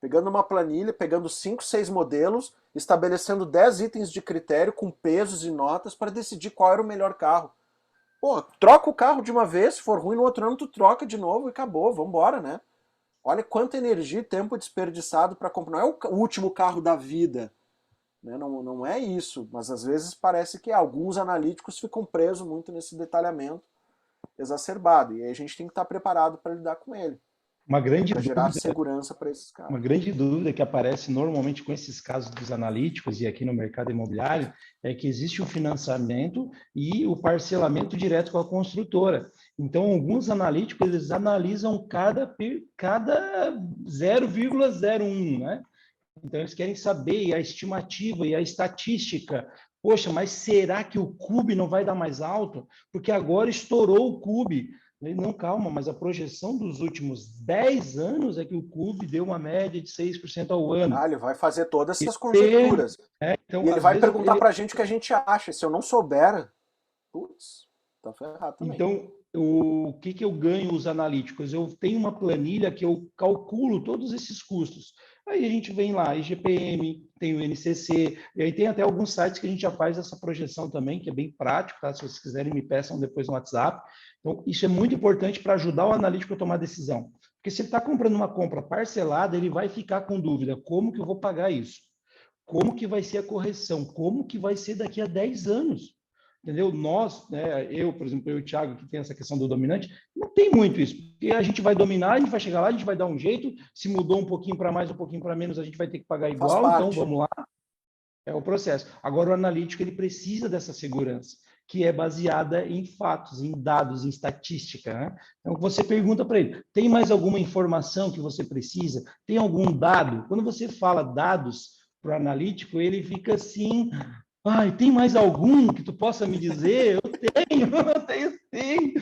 Pegando uma planilha, pegando 5, 6 modelos, estabelecendo 10 itens de critério com pesos e notas para decidir qual era o melhor carro. Pô, troca o carro de uma vez, se for ruim no outro ano tu troca de novo e acabou, vambora, né? Olha quanta energia e tempo desperdiçado para comprar. Não é o último carro da vida, né? Não é isso, mas às vezes parece que alguns analíticos ficam presos muito nesse detalhamento exacerbado, e aí a gente tem que estar preparado para lidar com ele. Uma grande para gerar segurança para esses caras. Uma grande dúvida que aparece normalmente com esses casos dos analíticos e aqui no mercado imobiliário é que existe o financiamento e o parcelamento direto com a construtora. Então, alguns analíticos, eles analisam cada 0,01, né? Então, eles querem saber a estimativa e a estatística. Poxa, mas será que o CUB não vai dar mais alto? Porque agora estourou o CUB. Não, calma, mas a projeção dos últimos 10 anos é que o CUB deu uma média de 6% ao ano. Ele vai fazer todas essas conjecturas. Então, e ele vai perguntar para a gente o que a gente acha. Se eu não souber, putz, tá ferrado também. Então, o que eu ganho os analíticos? Eu tenho uma planilha que eu calculo todos esses custos. Aí a gente vem lá, IGPM, tem o NCC, e aí tem até alguns sites que a gente já faz essa projeção também, que é bem prático, tá? Se vocês quiserem, me peçam depois no WhatsApp. Então, isso é muito importante para ajudar o analítico a tomar decisão. Porque se ele está comprando uma compra parcelada, ele vai ficar com dúvida, como que eu vou pagar isso? Como que vai ser a correção? Como que vai ser daqui a 10 anos? Entendeu? Nós, né, por exemplo, eu e o Thiago, que tem essa questão do dominante, não tem muito isso. Porque a gente vai dominar, a gente vai chegar lá, a gente vai dar um jeito, se mudou um pouquinho para mais, um pouquinho para menos, a gente vai ter que pagar igual, então vamos lá. É o processo. Agora, o analítico, ele precisa dessa segurança, que é baseada em fatos, em dados, em estatística, né? Então, você pergunta para ele, tem mais alguma informação que você precisa? Tem algum dado? Quando você fala dados para o analítico, ele fica assim... Ai, tem mais algum que tu possa me dizer? Eu tenho sim.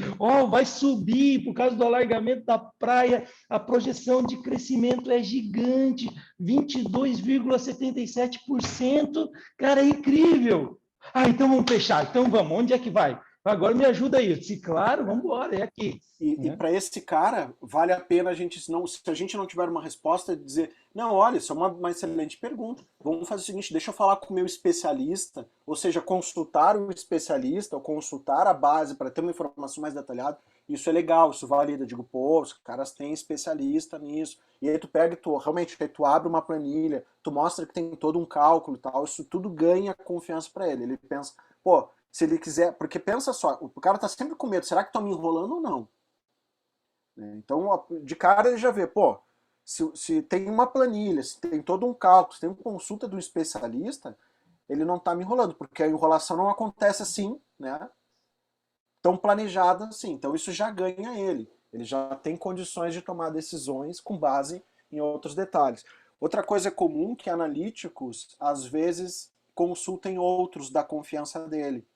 Vai subir por causa do alargamento da praia, a projeção de crescimento é gigante, 22,77%. Cara, é incrível. Ah, então vamos fechar. Então vamos. Onde é que vai? Agora me ajuda aí. Eu disse, claro, vamos embora, é aqui. E Né? para esse cara, vale a pena a gente, se a gente não tiver uma resposta, dizer, não, olha, isso é uma excelente pergunta. Vamos fazer o seguinte, deixa eu falar com o meu especialista, ou seja, consultar o especialista, ou consultar a base para ter uma informação mais detalhada. Isso é legal, isso valida. Eu digo, pô, os caras têm especialista nisso. E aí tu pega e realmente, aí tu abre uma planilha, tu mostra que tem todo um cálculo e tal, isso tudo ganha confiança para ele. Ele pensa, pô, se ele quiser, porque pensa só, o cara tá sempre com medo, será que estão me enrolando ou não? Então, de cara ele já vê, pô, se tem uma planilha, se tem todo um cálculo, se tem uma consulta de um especialista, ele não está me enrolando, porque a enrolação não acontece assim, né? Tão planejada assim. Então isso já ganha ele. Ele já tem condições de tomar decisões com base em outros detalhes. Outra coisa comum que analíticos, às vezes, consultem outros da confiança dele.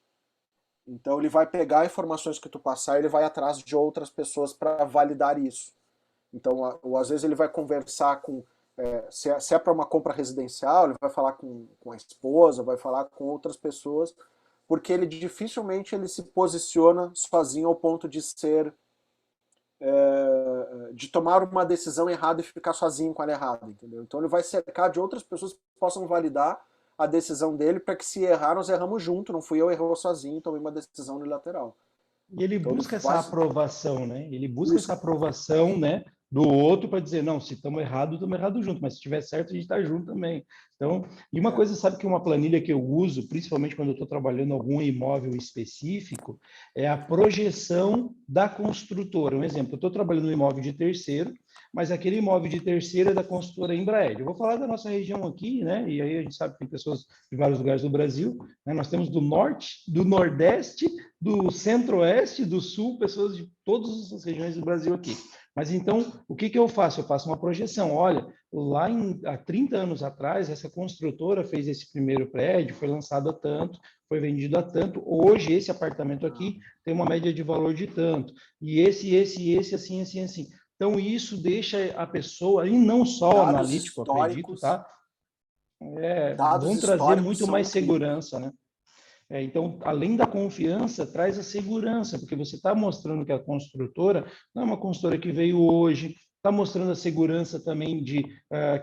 Então ele vai pegar informações que tu passar e ele vai atrás de outras pessoas para validar isso. Então, ou às vezes ele vai conversar com, se é para uma compra residencial, ele vai falar com a esposa, vai falar com outras pessoas, porque ele dificilmente ele se posiciona sozinho ao ponto de ser, de tomar uma decisão errada e ficar sozinho com ela errada, entendeu? Então ele vai cercar de outras pessoas que possam validar a decisão dele para que se errar, nós erramos junto, não fui eu errou sozinho, tomei uma decisão unilateral. E ele Então ele busca essa faz, aprovação, né? Ele busca essa busca. aprovação, né? Do outro para dizer, não, se estamos errados junto, mas se estiver certo, a gente está junto também. Então, e uma coisa, sabe que uma planilha que eu uso, principalmente quando eu estou trabalhando em algum imóvel específico, é a projeção da construtora. Um exemplo, eu estou trabalhando no imóvel de terceiro, mas aquele imóvel de terceiro é da construtora Embraer. Eu vou falar da nossa região aqui, né? E aí a gente sabe que tem pessoas de vários lugares do Brasil, né? Nós temos do norte, do nordeste, do centro-oeste, do sul, pessoas de todas as regiões do Brasil aqui. Mas então, o que eu faço? Eu faço uma projeção. Olha, há 30 anos atrás, essa construtora fez esse primeiro prédio, foi lançado a tanto, foi vendido a tanto. Hoje, esse apartamento aqui tem uma média de valor de tanto. E esse, assim, assim, assim. Então, isso deixa a pessoa, e não só o Dados analítico, acredito, históricos, tá? dados Vão trazer históricos muito são mais incríveis. segurança, né? Então, além da confiança, traz a segurança, porque você está mostrando que a construtora não é uma construtora que veio hoje, está mostrando a segurança também de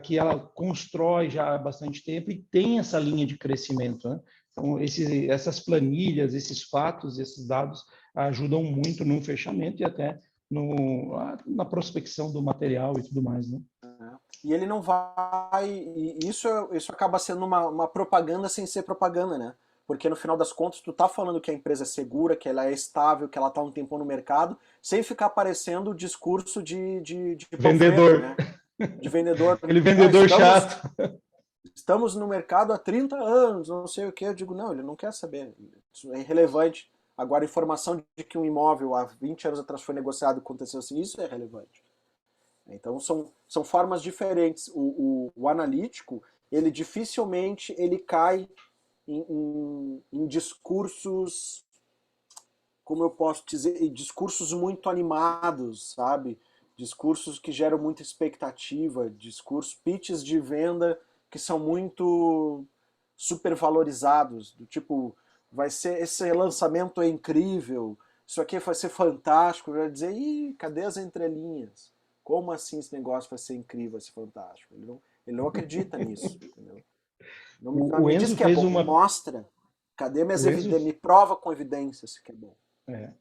que ela constrói já há bastante tempo e tem essa linha de crescimento. Né? Então, essas planilhas, esses fatos, esses dados ajudam muito no fechamento e até na prospecção do material e tudo mais. Né? E ele não vai. E isso acaba sendo uma propaganda sem ser propaganda, né? Porque no final das contas, tu tá falando que a empresa é segura, que ela é estável, que ela tá um tempão no mercado, sem ficar parecendo o discurso de panfleto, Vendedor, né? De vendedor. aquele Ah, vendedor chato. estamos no mercado há 30 anos, não sei o que. Eu digo, não, ele não quer saber. Isso é irrelevante. Agora, a informação de que um imóvel há 20 anos atrás foi negociado e aconteceu assim, isso é relevante. Então são formas diferentes. O analítico, ele dificilmente ele cai em discursos, como eu posso dizer, discursos muito animados, sabe? Discursos que geram muita expectativa, discursos, pitches de venda que são muito supervalorizados, do tipo, vai ser, esse lançamento é incrível, isso aqui vai ser fantástico, vai dizer, ih, cadê as entrelinhas? Como assim esse negócio vai ser incrível, vai ser fantástico? Ele não acredita nisso, entendeu? Não O me diz Enzo que é fez bom, me uma. mostra. Cadê minhas O Enzo, evidências? Me prova com evidências que é bom. é,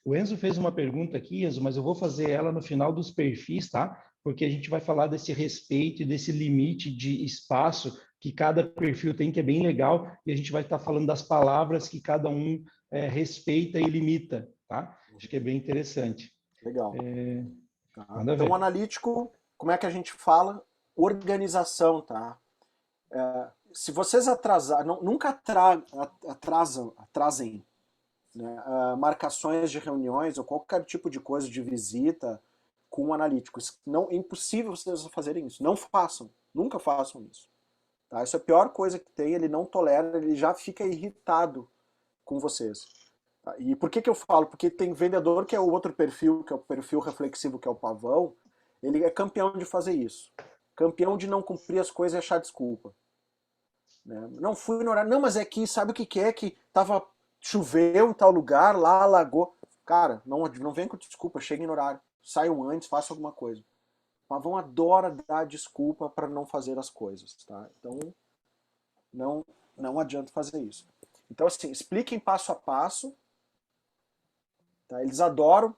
o Enzo fez uma pergunta aqui, Enzo, mas eu vou fazer ela no final dos perfis, tá? Porque a gente vai falar desse respeito e desse limite de espaço que cada perfil tem, que é bem legal, e a gente vai estar falando das palavras que cada um respeita e limita, tá? Acho que é bem interessante. Legal. É, Tá? manda Então, ver. analítico, como é que a gente fala? Organização, tá? Se vocês atrasar, nunca atrasem, né, marcações de reuniões ou qualquer tipo de coisa de visita com um analítico. Não, é impossível vocês fazerem isso. Não façam. Nunca façam isso. Tá? Isso é a pior coisa que tem. Ele não tolera, ele já fica irritado com vocês. Tá? E por que eu falo? Porque tem vendedor que é o outro perfil, que é o perfil reflexivo, que é o pavão. Ele é campeão de fazer isso. Campeão de não cumprir as coisas e achar desculpa. né? Não fui no horário. Não, mas é que, sabe o que que é? Que tava, choveu em tal lugar, lá alagou. Cara, não vem com desculpa, cheguem no horário. Saiam antes, façam alguma coisa. O pavão adora dar desculpa para não fazer as coisas, tá? Então, não adianta fazer isso. Então, assim, expliquem passo a passo, tá? Eles adoram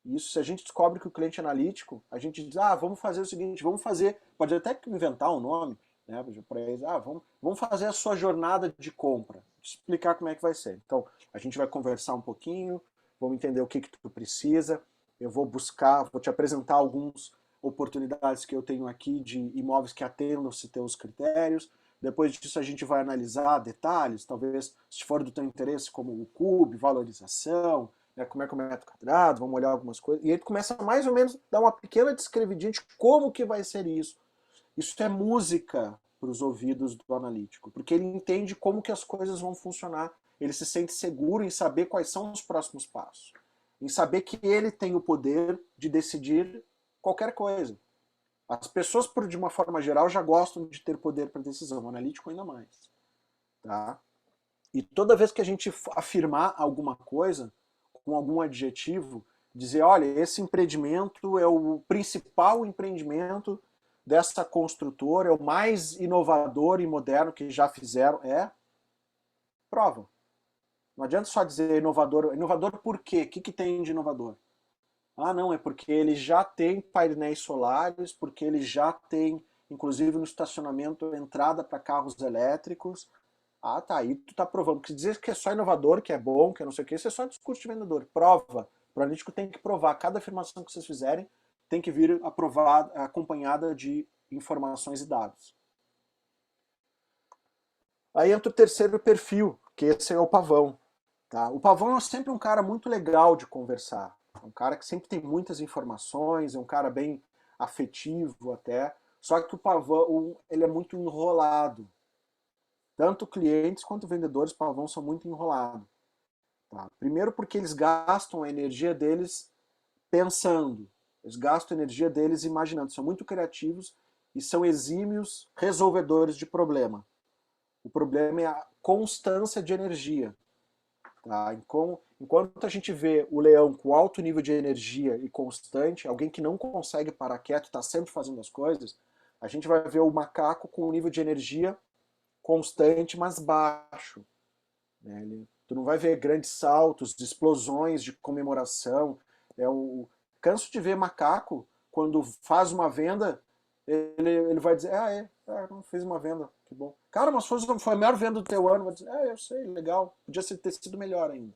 isso. Se a gente descobre que o cliente é analítico, a gente diz, vamos fazer o seguinte, vamos fazer, pode até inventar um nome, né, para eles, vamos fazer a sua jornada de compra, explicar como é que vai ser. Então, a gente vai conversar um pouquinho, vamos entender o que tu precisa, eu vou te apresentar algumas oportunidades que eu tenho aqui de imóveis que atendam os teus critérios. Depois disso a gente vai analisar detalhes, talvez se for do teu interesse, como o CUB, valorização, né, como é que é o metro quadrado, vamos olhar algumas coisas. E aí tu começa mais ou menos a dar uma pequena descrevidinha de como que vai ser isso. Isso é música para os ouvidos do analítico, porque ele entende como que as coisas vão funcionar, ele se sente seguro em saber quais são os próximos passos, em saber que ele tem o poder de decidir qualquer coisa. As pessoas, de uma forma geral, já gostam de ter poder para decisão, o analítico ainda mais. Tá? E toda vez que a gente afirmar alguma coisa, com algum adjetivo, dizer, olha, esse empreendimento é o principal empreendimento dessa construtora, é o mais inovador e moderno que já fizeram, prova. Não adianta só dizer inovador. Inovador por quê? O que tem de inovador? Não, é porque ele já tem painéis solares, porque ele já tem, inclusive no estacionamento, entrada para carros elétricos. Tá, aí tu tá provando. Porque dizer que é só inovador, que é bom, que é não sei o que, isso é só discurso de vendedor. Prova. O analítico tem que provar. Cada afirmação que vocês fizerem tem que vir aprovada, acompanhada de informações e dados. Aí entra o terceiro perfil, que esse é o pavão. Tá? O pavão é sempre um cara muito legal de conversar. É um cara que sempre tem muitas informações, é um cara bem afetivo até. Só que o pavão ele é muito enrolado. Tanto clientes quanto vendedores pavão são muito enrolados. Tá? Primeiro porque eles gastam a energia deles pensando. Eles gastam a energia deles imaginando. São muito criativos e são exímios resolvedores de problema. O problema é a constância de energia. Tá? Enquanto a gente vê o leão com alto nível de energia e constante, alguém que não consegue parar quieto, está sempre fazendo as coisas, a gente vai ver o macaco com um nível de energia constante, mas baixo. Né? Tu não vai ver grandes saltos, explosões de comemoração. Canso de ver macaco, quando faz uma venda, ele vai dizer, não fez uma venda, que bom. Cara, mas foi a melhor venda do teu ano. Vai dizer, eu sei, legal, podia ter sido melhor ainda.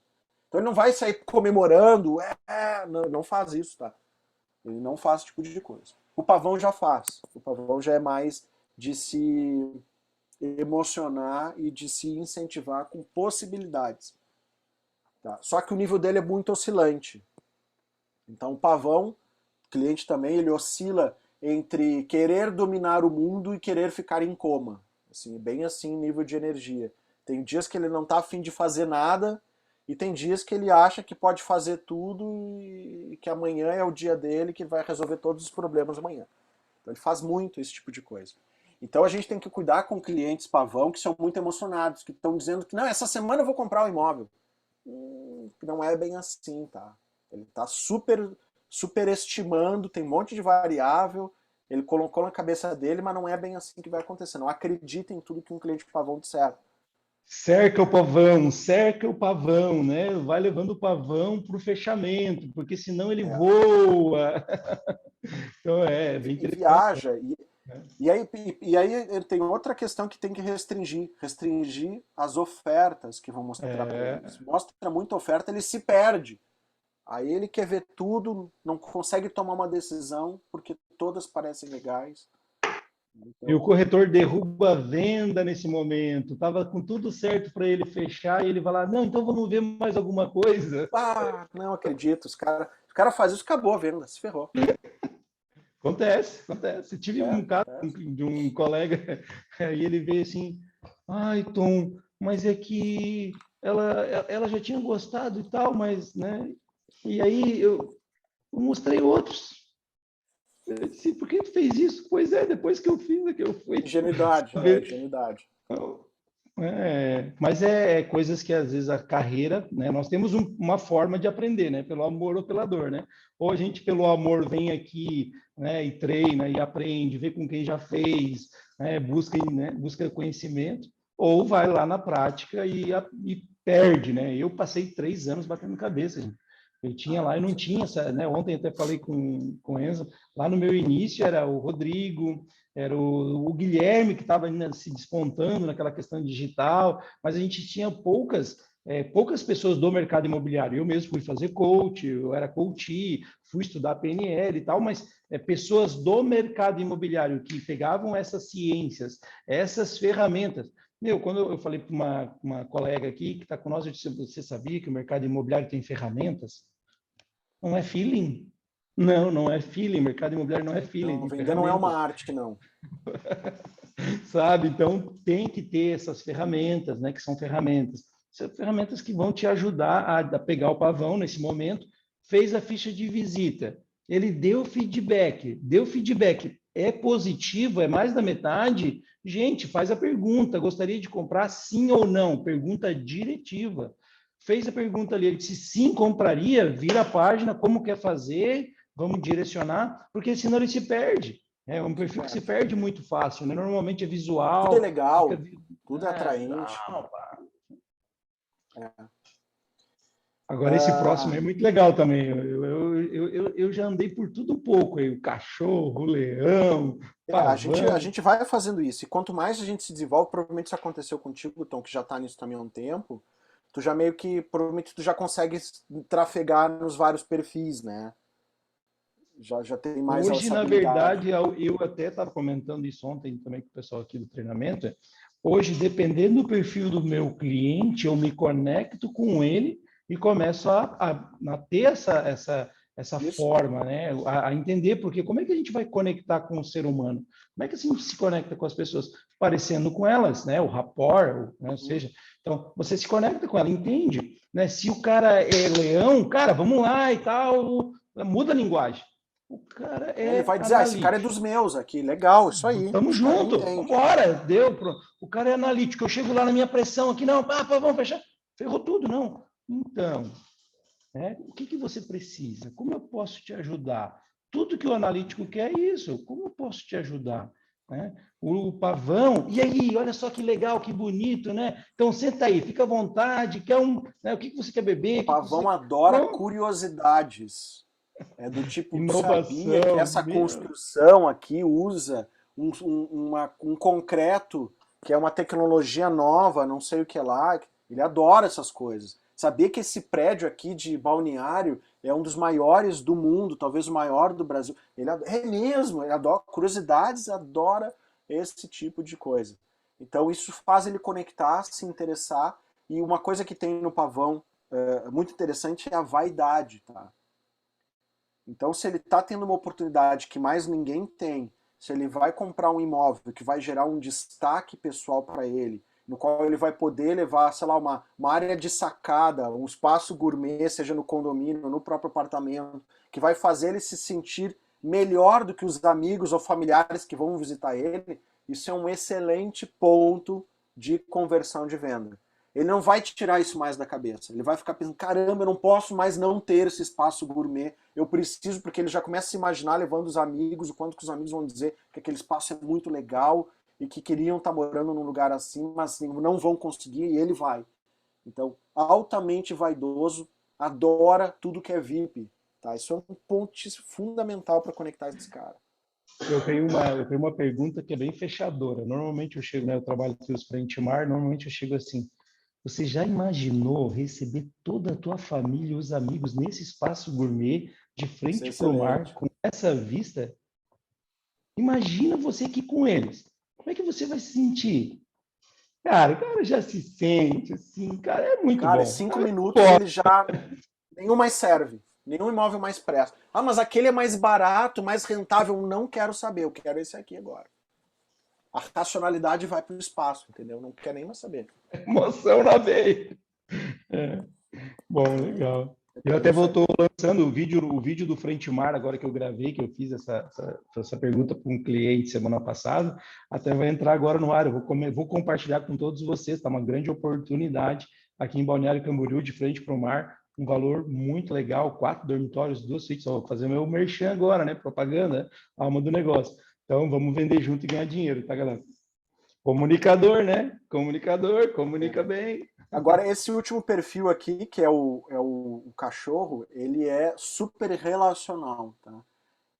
Então ele não vai sair comemorando, não faz isso, tá? Ele não faz esse tipo de coisa. O pavão já faz. O pavão já é mais de se emocionar e de se incentivar com possibilidades. Tá? Só que o nível dele é muito oscilante. Então o pavão, cliente também, ele oscila entre querer dominar o mundo e querer ficar em coma. Assim, bem assim, nível de energia. Tem dias que ele não está a fim de fazer nada e tem dias que ele acha que pode fazer tudo e que amanhã é o dia dele, que vai resolver todos os problemas amanhã. Então ele faz muito esse tipo de coisa. Então a gente tem que cuidar com clientes pavão que são muito emocionados, que estão dizendo que não, essa semana eu vou comprar um imóvel. Não é bem assim, tá? Ele está superestimando, tem um monte de variável, ele colocou na cabeça dele, mas não é bem assim que vai acontecer. Não acredita em tudo que um cliente pavão disser. Cerca o pavão, né? Vai levando o pavão para o fechamento, porque senão ele voa. Então bem interessante. E viaja. E aí tem outra questão que tem que restringir as ofertas que vão mostrar para ele. Se mostra muita oferta, ele se perde. Aí ele quer ver tudo, não consegue tomar uma decisão, porque todas parecem legais. Então... E o corretor derruba a venda nesse momento. Estava com tudo certo para ele fechar e ele vai lá, não, então vamos ver mais alguma coisa. Não acredito. Os cara fazem isso, acabou a venda, se ferrou. Acontece. Tive um caso de um colega e ele veio assim, Tom, mas é que ela já tinha gostado e tal, mas, né? E aí eu mostrei outros. Eu disse, por que tu fez isso? Pois depois que eu fiz, é que eu fui. Ingenuidade. Mas coisas que às vezes a carreira, né? Nós temos uma forma de aprender, né? Pelo amor ou pela dor, né? Ou a gente pelo amor vem aqui, né? E treina e aprende, vê com quem já fez, né? Busca conhecimento, ou vai lá na prática e perde, né? Eu passei 3 anos batendo cabeça, gente. Eu tinha lá, eu não tinha essa, né? Ontem até falei com o Enzo, lá no meu início era o Rodrigo, era o Guilherme que estava ainda se despontando naquela questão digital, mas a gente tinha poucas pessoas do mercado imobiliário. Eu mesmo fui fazer coach, eu era coach, fui estudar PNL e tal, mas pessoas do mercado imobiliário que pegavam essas ciências, essas ferramentas. Meu, quando eu falei para uma colega aqui que está com nós, eu disse, você sabia que o mercado imobiliário tem ferramentas? Não é feeling. Não é feeling. Mercado imobiliário não é feeling, Não, tem vender não é uma ferramentas. arte, não. Sabe? Então, tem que ter essas ferramentas, né? Que são ferramentas. São ferramentas que vão te ajudar a pegar o pavão nesse momento. Fez a ficha de visita. Ele deu feedback. É positivo? É mais da metade? Gente, faz a pergunta. Gostaria de comprar sim ou não? Pergunta diretiva. Fez a pergunta ali, ele disse sim, compraria, vira a página, como quer fazer, vamos direcionar, porque senão ele se perde. É um perfil que se perde muito fácil, né? Normalmente é Tudo é visual, fica... legal, tudo é atraente. Não, pá. É. Agora, esse próximo é muito legal também. Eu já andei por tudo um pouco aí, o cachorro, o leão, A pavão. gente vai fazendo isso. E quanto mais a gente se desenvolve, provavelmente isso aconteceu contigo, Tom, que já tá nisso também há um tempo, tu já meio que, provavelmente tu já consegue trafegar nos vários perfis, né? Já tem mais Hoje, essa na habilidade. verdade, eu até estava comentando isso ontem também com o pessoal aqui do treinamento. Hoje, dependendo do perfil do meu cliente, eu me conecto com ele e começo a ter essa Isso. forma, né? A entender, porque como é que a gente vai conectar com o ser humano? Como é que a gente se conecta com as pessoas? Parecendo com elas, né? O rapport, né? Ou seja, então, você se conecta com ela, entende? Né? Se o cara é leão, cara, vamos lá e tal, muda a linguagem. O cara Ele é vai dizer, esse cara é analítico. dos meus aqui, legal, isso aí. Tamo Esse cara me junto, entende. vambora, deu. Pronto. O cara é analítico. Eu chego lá na minha pressão aqui, não, vamos fechar. Ferrou tudo, não. Então, o que você precisa? Como eu posso te ajudar? Tudo que o analítico quer é isso. Como eu posso te ajudar? Né? O pavão, e aí, olha só que legal, que bonito, né? Então, senta aí, fica à vontade, quer o que você quer beber? O que Pavão você... adora Pronto, curiosidades. É do tipo, tu sabia que inovação, essa meu. construção aqui usa um concreto que é uma tecnologia nova, não sei o que lá. Ele adora essas coisas. Sabia que esse prédio aqui de Balneário é um dos maiores do mundo, talvez o maior do Brasil. É mesmo, ele adora curiosidades, adora esse tipo de coisa. Então isso faz ele conectar, se interessar. E uma coisa que tem no pavão muito interessante é a vaidade, tá? Então, se ele está tendo uma oportunidade que mais ninguém tem, se ele vai comprar um imóvel que vai gerar um destaque pessoal para ele, no qual ele vai poder levar, sei lá, uma área de sacada, um espaço gourmet, seja no condomínio, no próprio apartamento, que vai fazer ele se sentir melhor do que os amigos ou familiares que vão visitar ele, isso é um excelente ponto de conversão de venda. Ele não vai te tirar isso mais da cabeça. Ele vai ficar pensando, caramba, eu não posso mais não ter esse espaço gourmet. Eu preciso, porque ele já começa a se imaginar levando os amigos, o quanto que os amigos vão dizer que aquele espaço é muito legal e que queriam estar morando num lugar assim, mas assim, não vão conseguir e ele vai. Então, altamente vaidoso, adora tudo que é VIP. Tá? Isso é um ponto fundamental para conectar esse cara. Eu tenho uma pergunta que é bem fechadora. Normalmente eu chego, né, eu trabalho com os frente mar, normalmente eu chego assim, você já imaginou receber toda a tua família e os amigos nesse espaço gourmet, de Isso é frente para o mar, excelente. com essa vista? Imagina você aqui com eles. Como é que você vai se sentir? Cara, o cara já se sente assim, cara, é muito Cara, em bom. 5 minutos Pô, ele já nenhum mais serve. Nenhum imóvel mais presta. Ah, mas aquele é mais barato, mais rentável. Não quero saber, eu quero esse aqui agora. A racionalidade vai para o espaço, entendeu? Não quer nem mais saber. emoção na veia. É, bom, legal. Eu até estou lançando o vídeo do Frente Mar, agora que eu gravei, que eu fiz essa pergunta para um cliente semana passada, até vai entrar agora no ar. Eu vou compartilhar com todos vocês, tá? Uma grande oportunidade aqui em Balneário Camboriú, de frente para o mar, um valor muito legal, 4 dormitórios, 2 suítes. Vou fazer meu merchan agora, né? Propaganda, alma do negócio. Então, vamos vender junto e ganhar dinheiro, tá, galera? Comunicador, né? Comunicador, comunica bem. Agora, esse último perfil aqui, que é o cachorro, ele é super relacional, tá?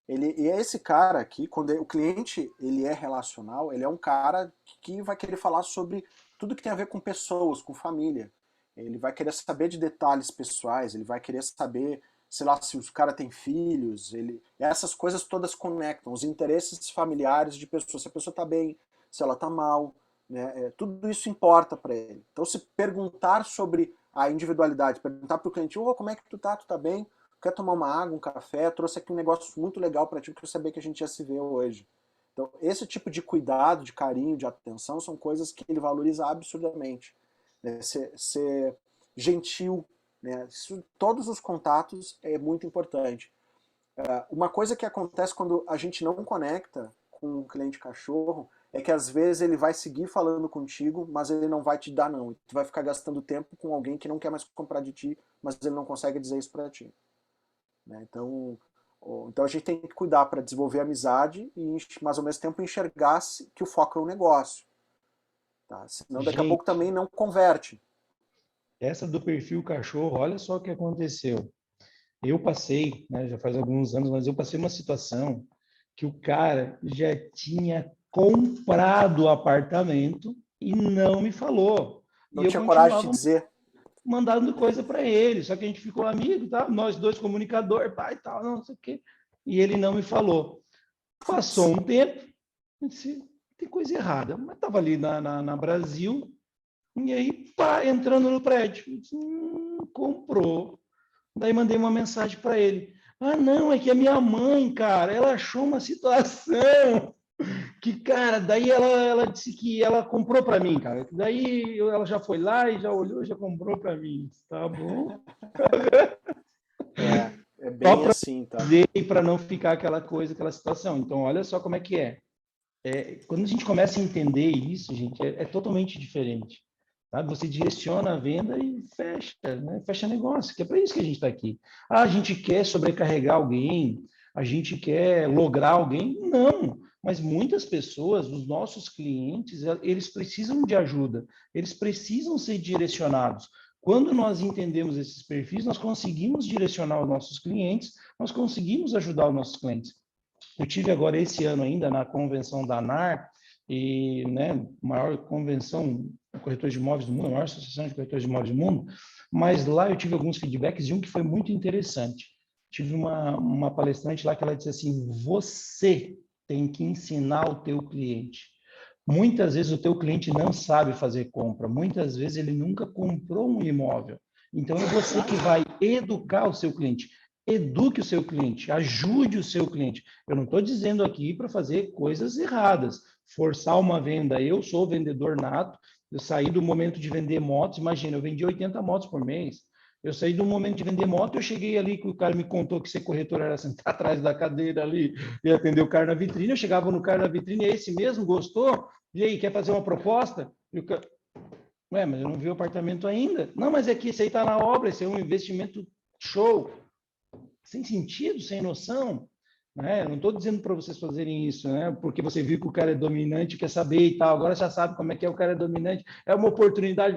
E é esse cara aqui, quando o cliente ele é relacional, ele é um cara que vai querer falar sobre tudo que tem a ver com pessoas, com família. Ele vai querer saber de detalhes pessoais, ele vai querer saber, sei lá, se os cara tem filhos, essas coisas todas conectam, os interesses familiares de pessoas, se a pessoa está bem, se ela está mal, né? Tudo isso importa para ele. Então, se perguntar sobre a individualidade, perguntar para o cliente, como é que tu tá? Tu tá bem? Quer tomar uma água, um café? Trouxe aqui um negócio muito legal para ti, porque eu sabia que a gente ia se ver hoje. Então, esse tipo de cuidado, de carinho, de atenção, são coisas que ele valoriza absurdamente. Né? Ser gentil, né? Todos os contatos é muito importante. Uma coisa que acontece quando a gente não conecta com um cliente cachorro é que às vezes ele vai seguir falando contigo, mas ele não vai te dar não. E tu vai ficar gastando tempo com alguém que não quer mais comprar de ti, mas ele não consegue dizer isso para ti. Né? Então a gente tem que cuidar para desenvolver amizade, mas ao mesmo tempo enxergar que o foco é o negócio. Tá? Senão daqui a pouco Gente, também não converte. essa do perfil cachorro, olha só o que aconteceu. Eu passei, né, já faz alguns anos, mas eu passei uma situação que o cara já tinha comprado o apartamento e não me falou. E Não eu tinha coragem de continuava dizer. mandando coisa para ele, só que a gente ficou amigo, tá? Nós dois comunicador, pai, tal, não sei o quê. E ele não me falou. Passou um tempo, eu disse, tem coisa errada. Mas estava ali na Brasil, e aí, pá, entrando no prédio. Eu disse, comprou. Daí mandei uma mensagem para ele. Ah, não, é que a minha mãe, cara, ela achou uma situação que, cara, daí ela disse que ela comprou para mim, cara. Daí ela já foi lá e já olhou, já comprou para mim. Tá bom? É Só bem para assim, tá? dizer e para não ficar aquela coisa, aquela situação. Então, olha só como é que é. Quando a gente começa a entender isso, gente, é totalmente diferente. Sabe? Você direciona a venda e fecha, né? Fecha negócio, que é para isso que a gente está aqui. Ah, a gente quer sobrecarregar alguém, a gente quer lograr alguém? Não, mas muitas pessoas, os nossos clientes, eles precisam de ajuda, eles precisam ser direcionados. Quando nós entendemos esses perfis, nós conseguimos direcionar os nossos clientes, nós conseguimos ajudar os nossos clientes. Eu tive agora esse ano ainda na convenção da ANAR, e, né, maior convenção de corretores de imóveis do mundo, a maior associação de corretores de imóveis do mundo, mas lá eu tive alguns feedbacks de um que foi muito interessante. Tive uma palestrante lá que ela disse assim, você tem que ensinar o teu cliente. Muitas vezes o teu cliente não sabe fazer compra, muitas vezes ele nunca comprou um imóvel. Então é você que vai educar o seu cliente. Eduque o seu cliente, ajude o seu cliente. Eu não estou dizendo aqui para fazer coisas erradas, forçar uma venda. Eu sou vendedor nato, eu saí do momento de vender motos, imagina, eu vendi 80 motos por mês. Eu saí do momento de vender moto, eu cheguei ali que o cara me contou que ser corretor era sentar atrás da cadeira ali e atender o cara na vitrine. Eu chegava no cara na vitrine, é esse mesmo? Gostou? E aí, quer fazer uma proposta? E o cara, ué, mas eu não vi o apartamento ainda. Não, mas é que esse aí está na obra, esse é um investimento show. Sem sentido, sem noção. Né? Eu não estou dizendo para vocês fazerem isso, né? Porque você viu que o cara é dominante, quer saber e tal, agora já sabe como é que é o cara é dominante, é uma oportunidade.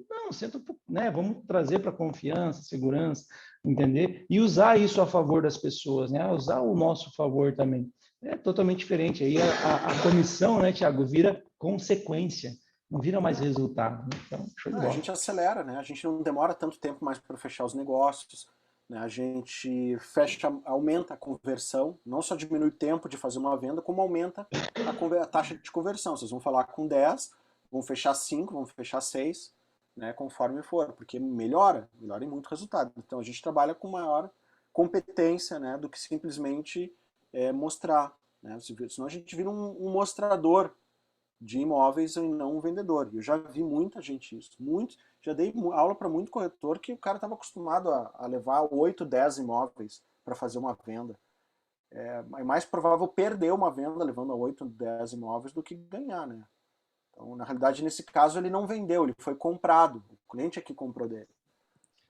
Não, senta, né? Vamos trazer para confiança, segurança, entender? E usar isso a favor das pessoas, né? Usar o nosso favor também. É totalmente diferente. Aí a comissão, né, Thiago, vira consequência, não vira mais resultado. Né? Então, show de A bola. gente acelera, né? A gente não demora tanto tempo mais para fechar os negócios. Né? A gente fecha, aumenta a conversão, não só diminui o tempo de fazer uma venda, como aumenta a taxa de conversão. Vocês vão falar com 10, vão fechar 5, vão fechar 6, né? Conforme for, porque melhora em muito o resultado. Então a gente trabalha com maior competência, né? Do que simplesmente mostrar. Né? Senão a gente vira um mostrador, de imóveis e não um vendedor. Eu já vi muita gente isso. Já dei aula para muito corretor que o cara estava acostumado a levar 8, 10 imóveis para fazer uma venda. É mais provável perder uma venda levando a 8, 10 imóveis do que ganhar, né? Então, na realidade, nesse caso, ele não vendeu, ele foi comprado. O cliente é que comprou dele.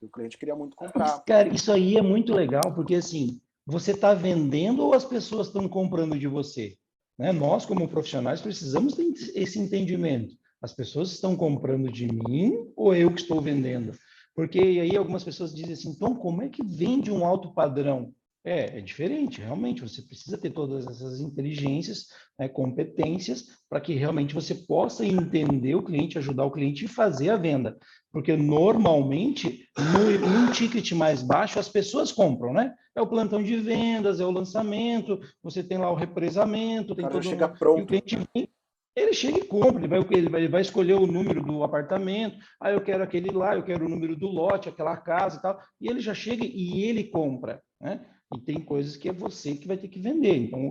E o cliente queria muito comprar. Cara, isso aí é muito legal, porque assim, você está vendendo ou as pessoas estão comprando de você? Né? Nós, como profissionais, precisamos ter esse entendimento. As pessoas estão comprando de mim ou eu que estou vendendo? Porque aí algumas pessoas dizem assim, então, como é que vende um alto padrão? É diferente, realmente, você precisa ter todas essas inteligências, né, competências, para que realmente você possa entender o cliente, ajudar o cliente e fazer a venda. Porque normalmente, num ticket mais baixo, as pessoas compram, né? É o plantão de vendas, é o lançamento, você tem lá o represamento, O tem cara já todo chega um... E o pronto. cliente vem, ele chega e compra, ele vai escolher o número do apartamento, eu quero aquele lá, eu quero o número do lote, aquela casa e tal, e ele já chega e ele compra, né? E tem coisas que é você que vai ter que vender. Então,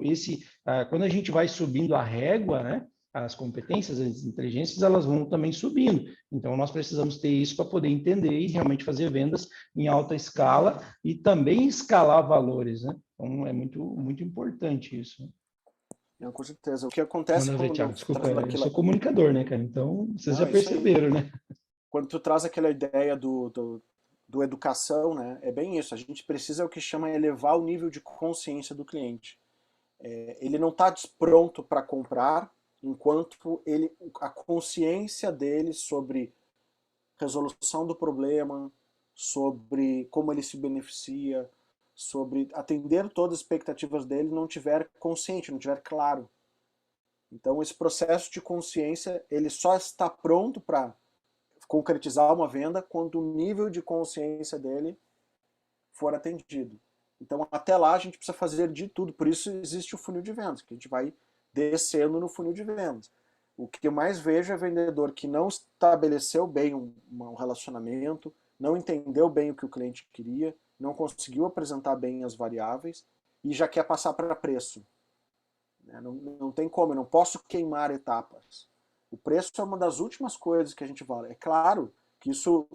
quando a gente vai subindo a régua, né? As competências, as inteligências, elas vão também subindo. Então, nós precisamos ter isso para poder entender e realmente fazer vendas em alta escala e também escalar valores, né? Então, é muito, muito importante isso. Não, com certeza. O que acontece Manda ver, quando Thiago. eu Desculpa, trazendo eu sou aquilo... comunicador, né, cara? Então, vocês Não, já é isso aí. perceberam, né? Quando tu traz aquela ideia do educação, né? É bem isso. A gente precisa o que chama elevar o nível de consciência do cliente. Ele não está pronto para comprar enquanto a consciência dele sobre resolução do problema, sobre como ele se beneficia, sobre atender todas as expectativas dele não tiver consciente, não tiver claro. Então esse processo de consciência ele só está pronto para concretizar uma venda quando o nível de consciência dele for atendido. Então, até lá, a gente precisa fazer de tudo. Por isso existe o funil de vendas, que a gente vai descendo no funil de vendas. O que eu mais vejo é vendedor que não estabeleceu bem um relacionamento, não entendeu bem o que o cliente queria, não conseguiu apresentar bem as variáveis e já quer passar para preço. Não tem como, eu não posso queimar etapas. O preço é uma das últimas coisas que a gente fala. É claro que isso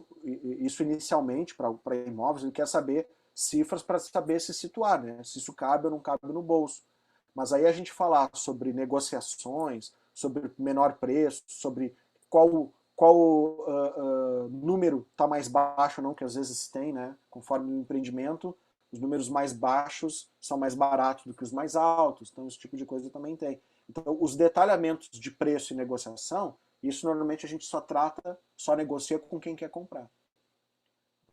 inicialmente, para imóveis, ele quer saber cifras para saber se situar, né? Se isso cabe ou não cabe no bolso. Mas aí a gente falar sobre negociações, sobre menor preço, sobre qual número está mais baixo ou não, que às vezes tem, né? Conforme o empreendimento, os números mais baixos são mais baratos do que os mais altos, então esse tipo de coisa também tem. Então, os detalhamentos de preço e negociação, isso normalmente a gente só negocia com quem quer comprar.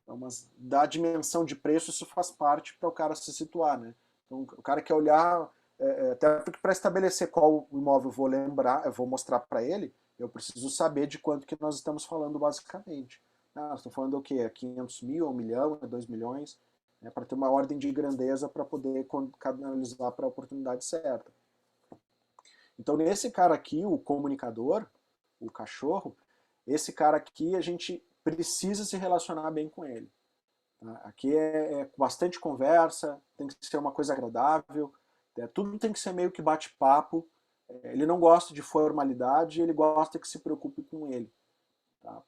Então, mas da dimensão de preço, isso faz parte para o cara se situar, né? Então, o cara quer olhar, até porque para estabelecer qual imóvel eu vou mostrar para ele, eu preciso saber de quanto que nós estamos falando basicamente. Estou falando o quê? 500 mil, 1 milhão, 2 milhões, né, para ter uma ordem de grandeza para poder canalizar para a oportunidade certa. Então, nesse cara aqui, o comunicador, o cachorro, esse cara aqui a gente precisa se relacionar bem com ele. Tá? Aqui é bastante conversa, tem que ser uma coisa agradável, tudo tem que ser meio que bate-papo. Ele não gosta de formalidade, ele gosta que se preocupe com ele. Tá?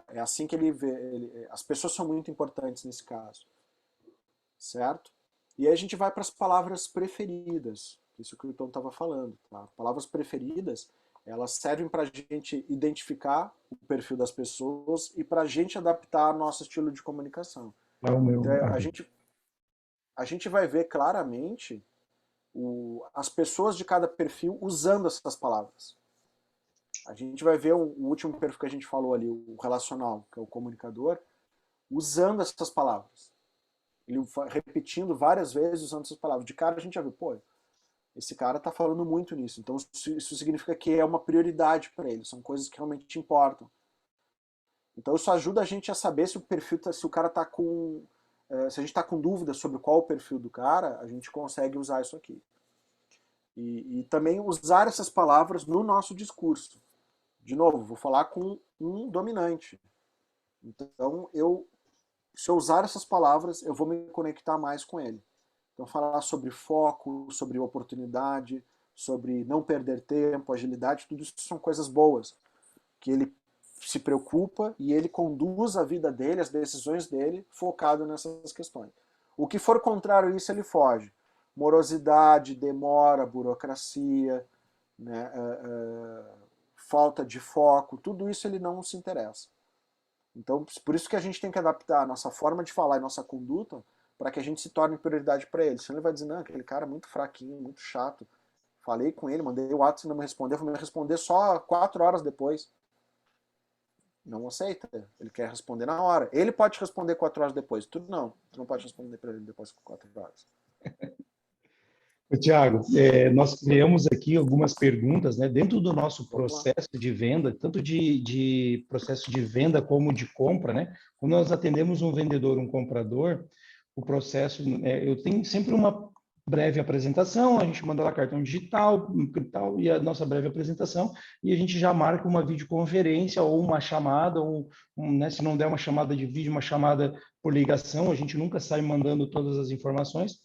É assim que ele vê. As pessoas são muito importantes nesse caso. Certo? E aí a gente vai para as palavras preferidas, isso que o Tom estava falando. Tá? Palavras preferidas, elas servem para a gente identificar o perfil das pessoas e para a gente adaptar nosso estilo de comunicação. É o meu. Então a gente vai ver claramente as pessoas de cada perfil usando essas palavras. A gente vai ver o último perfil que a gente falou ali, o relacional, que é o comunicador, usando essas palavras. Ele repetindo várias vezes usando essas palavras. De cara a gente já viu, pô, esse cara tá falando muito nisso. Então isso significa que é uma prioridade para ele, são coisas que realmente te importam. Então isso ajuda a gente a saber se o perfil, se o cara tá com, se a gente tá com dúvida sobre qual o perfil do cara, a gente consegue usar isso aqui. E também usar essas palavras no nosso discurso. De novo, vou falar com um dominante. Então se eu usar essas palavras, eu vou me conectar mais com ele. Então, falar sobre foco, sobre oportunidade, sobre não perder tempo, agilidade, tudo isso são coisas boas, que ele se preocupa e ele conduz a vida dele, as decisões dele, focado nessas questões. O que for contrário a isso, ele foge. Morosidade, demora, burocracia, né, falta de foco, tudo isso ele não se interessa. Então, por isso que a gente tem que adaptar a nossa forma de falar e nossa conduta para que a gente se torne prioridade para ele. Senão ele vai dizer, não, aquele cara é muito fraquinho, muito chato. Falei com ele, mandei o WhatsApp e não me respondeu, vou me responder só 4 horas depois. Não aceita, ele quer responder na hora. Ele pode te responder 4 horas depois, tu não pode responder para ele depois de 4 horas. Tiago, nós criamos aqui algumas perguntas, né, dentro do nosso processo de venda, tanto de processo de venda como de compra, né? Quando nós atendemos um vendedor, um comprador, o processo, eu tenho sempre uma breve apresentação, a gente manda lá cartão digital e a nossa breve apresentação, e a gente já marca uma videoconferência ou uma chamada, né, se não der uma chamada de vídeo, uma chamada por ligação, a gente nunca sai mandando todas as informações.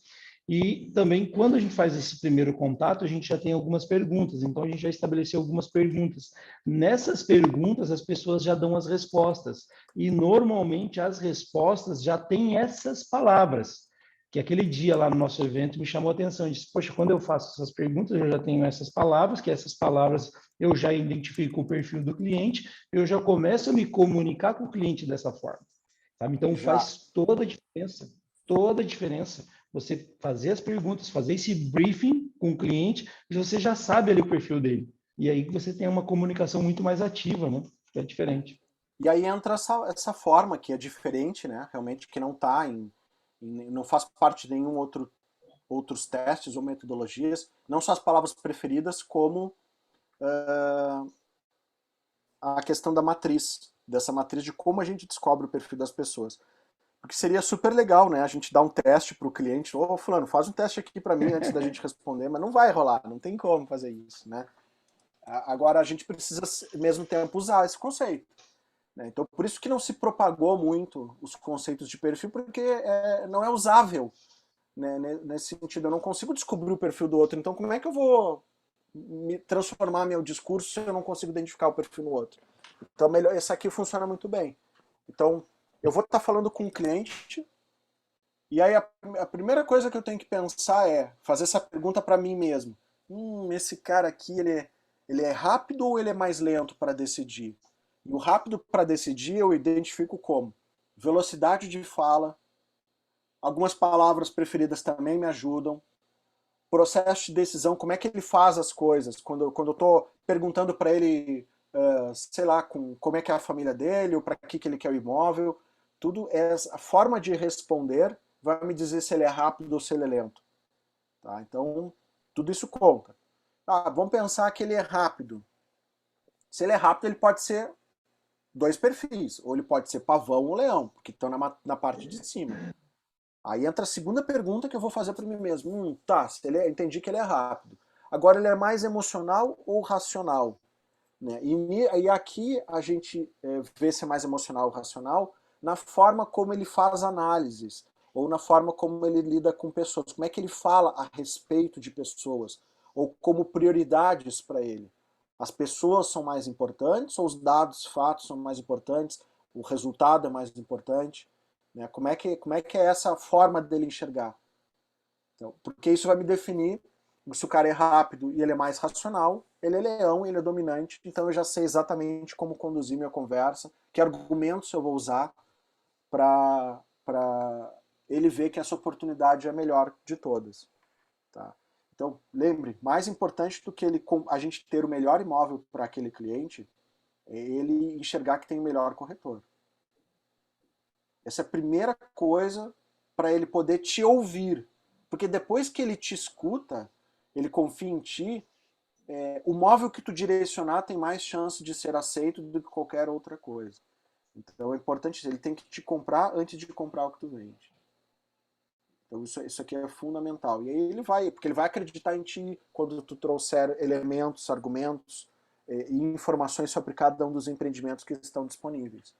E também, quando a gente faz esse primeiro contato, a gente já tem algumas perguntas. Então, a gente já estabeleceu algumas perguntas. Nessas perguntas, as pessoas já dão as respostas. E, normalmente, as respostas já têm essas palavras. Que aquele dia lá no nosso evento me chamou a atenção. Eu disse, poxa, quando eu faço essas perguntas, eu já tenho essas palavras, que essas palavras eu já identifico o perfil do cliente, eu já começo a me comunicar com o cliente dessa forma. Sabe? Então, faz toda a diferença você fazer as perguntas, fazer esse briefing com o cliente, e você já sabe ali o perfil dele. E aí você tem uma comunicação muito mais ativa, né? É diferente. E aí entra essa forma que é diferente, né? Realmente que não tá não faz parte de nenhum outros testes ou metodologias, não só as palavras preferidas, como a questão da matriz, dessa matriz de como a gente descobre o perfil das pessoas. Porque seria super legal, né? A gente dar um teste para o cliente, ô fulano, faz um teste aqui para mim antes da gente responder, mas não vai rolar, não tem como fazer isso, né? Agora a gente precisa, ao mesmo tempo, usar esse conceito. Né? Então, por isso que não se propagou muito os conceitos de perfil, porque não é usável, né? Nesse sentido. Eu não consigo descobrir o perfil do outro, então como é que eu vou me transformar meu discurso se eu não consigo identificar o perfil no outro? Então, esse aqui funciona muito bem. Então, eu vou estar falando com um cliente, e aí a primeira coisa que eu tenho que pensar é fazer essa pergunta para mim mesmo. Esse cara aqui, ele é rápido ou ele é mais lento para decidir? E o rápido para decidir eu identifico como velocidade de fala, algumas palavras preferidas também me ajudam, processo de decisão, como é que ele faz as coisas, quando eu estou perguntando para ele, sei lá, como é que é a família dele, ou para que ele quer o imóvel, tudo a forma de responder vai me dizer se ele é rápido ou se ele é lento. Tá? Então, tudo isso conta. Vamos pensar que ele é rápido. Se ele é rápido, ele pode ser 2 perfis, ou ele pode ser pavão ou leão, porque estão na parte de cima. Aí entra a segunda pergunta que eu vou fazer para mim mesmo. Entendi que ele é rápido. Agora, ele é mais emocional ou racional? Né? E aqui a gente vê se é mais emocional ou racional na forma como ele faz análises, ou na forma como ele lida com pessoas. Como é que ele fala a respeito de pessoas, ou como prioridades para ele. As pessoas são mais importantes, ou os dados, fatos são mais importantes, o resultado é mais importante? Né? Como é que é essa forma dele enxergar? Então, porque isso vai me definir se o cara é rápido e ele é mais racional, ele é leão, ele é dominante, então eu já sei exatamente como conduzir minha conversa, que argumentos eu vou usar para ele ver que essa oportunidade é a melhor de todas. Tá? Então, lembre, mais importante do que a gente ter o melhor imóvel para aquele cliente, é ele enxergar que tem o melhor corretor. Essa é a primeira coisa para ele poder te ouvir. Porque depois que ele te escuta, ele confia em ti, o móvel que tu direcionar tem mais chance de ser aceito do que qualquer outra coisa. Então é importante, ele tem que te comprar antes de comprar o que tu vende. Então isso aqui é fundamental. E aí porque ele vai acreditar em ti quando tu trouxer elementos, argumentos e informações sobre cada um dos empreendimentos que estão disponíveis.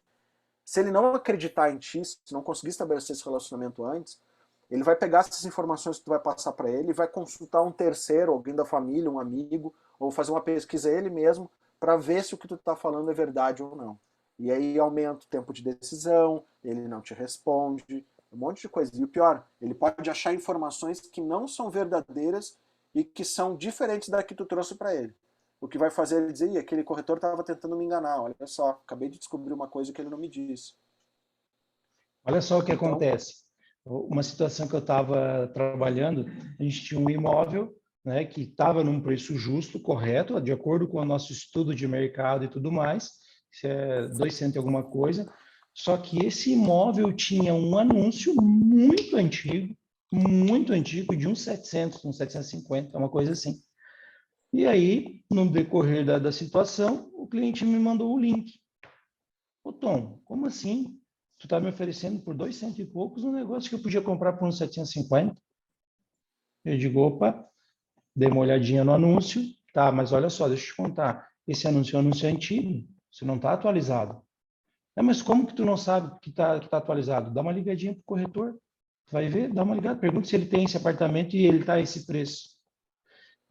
Se ele não acreditar em ti, se não conseguir estabelecer esse relacionamento antes, Ele vai pegar essas informações que tu vai passar para ele e vai consultar um terceiro, alguém da família, um amigo, ou fazer uma pesquisa ele mesmo para ver se o que tu está falando é verdade ou não. E aí aumenta o tempo de decisão, ele não te responde, um monte de coisa. E o pior, ele pode achar informações que não são verdadeiras e que são diferentes da que tu trouxe para ele. O que vai fazer ele dizer, aquele corretor estava tentando me enganar, olha só, acabei de descobrir uma coisa que ele não me disse. Olha só o que Então, acontece. Uma situação que eu estava trabalhando, a gente tinha um imóvel, né, que estava num preço justo, correto, de acordo com o nosso estudo de mercado e tudo mais, isso é 200 e alguma coisa, só que esse imóvel tinha um anúncio muito antigo, de uns 700, uns 750, uma coisa assim. E aí, no decorrer da situação, o cliente me mandou o link. Ô, Tom, como assim? Tu tá me oferecendo por 200 e poucos um negócio que eu podia comprar por uns 750? Eu digo, opa, dei uma olhadinha no anúncio. Tá, mas olha só, deixa eu te contar. Esse anúncio é um anúncio antigo. Você não está atualizado. Mas como que tu não sabe que tá atualizado? Dá uma ligadinha pro corretor. Tu vai ver, dá uma ligada. Pergunta se ele tem esse apartamento e ele tá a esse preço.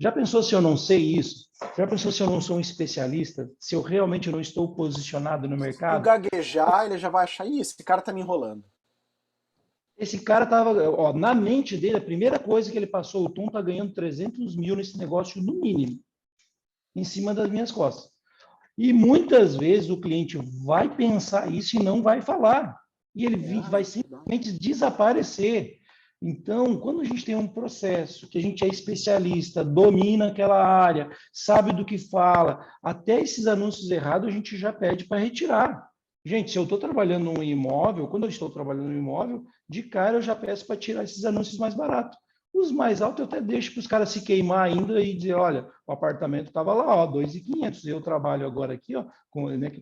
Já pensou se eu não sei isso? Já pensou se eu não sou um especialista? Se eu realmente não estou posicionado no se tu mercado? gaguejar, ele já vai achar, ih, esse cara tá me enrolando. Esse cara estava, na mente dele, a primeira coisa que ele passou, o Tom está ganhando 300 mil nesse negócio, no mínimo, em cima das minhas costas. E muitas vezes o cliente vai pensar isso e não vai falar. E ele vai simplesmente desaparecer. Então, quando a gente tem um processo, que a gente é especialista, domina aquela área, sabe do que fala, até esses anúncios errados a gente já pede para retirar. Gente, se eu estou trabalhando num imóvel, quando eu estou trabalhando num imóvel, de cara eu já peço para tirar esses anúncios mais baratos. Os mais altos eu até deixo para os caras se queimar ainda e dizer, olha, o apartamento estava lá, ó, 2.500. Eu trabalho agora aqui, ó,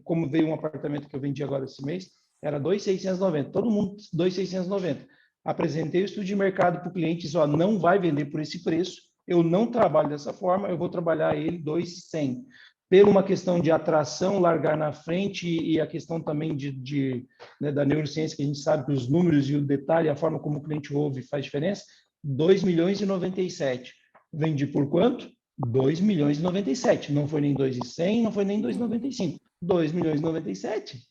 como veio um apartamento que eu vendi agora esse mês, era 2.690. Todo mundo 2.690. Apresentei o estudo de mercado para o cliente, disse, ó, não vai vender por esse preço. Eu não trabalho dessa forma, eu vou trabalhar ele 2.100. Por uma questão de atração, largar na frente e a questão também né, da neurociência, que a gente sabe que os números e o detalhe, a forma como o cliente ouve faz diferença, 2 milhões e 97. Vendi por quanto? 2 milhões e 97. Não foi nem 2.100, não foi nem 2,95. 2 milhões e 97.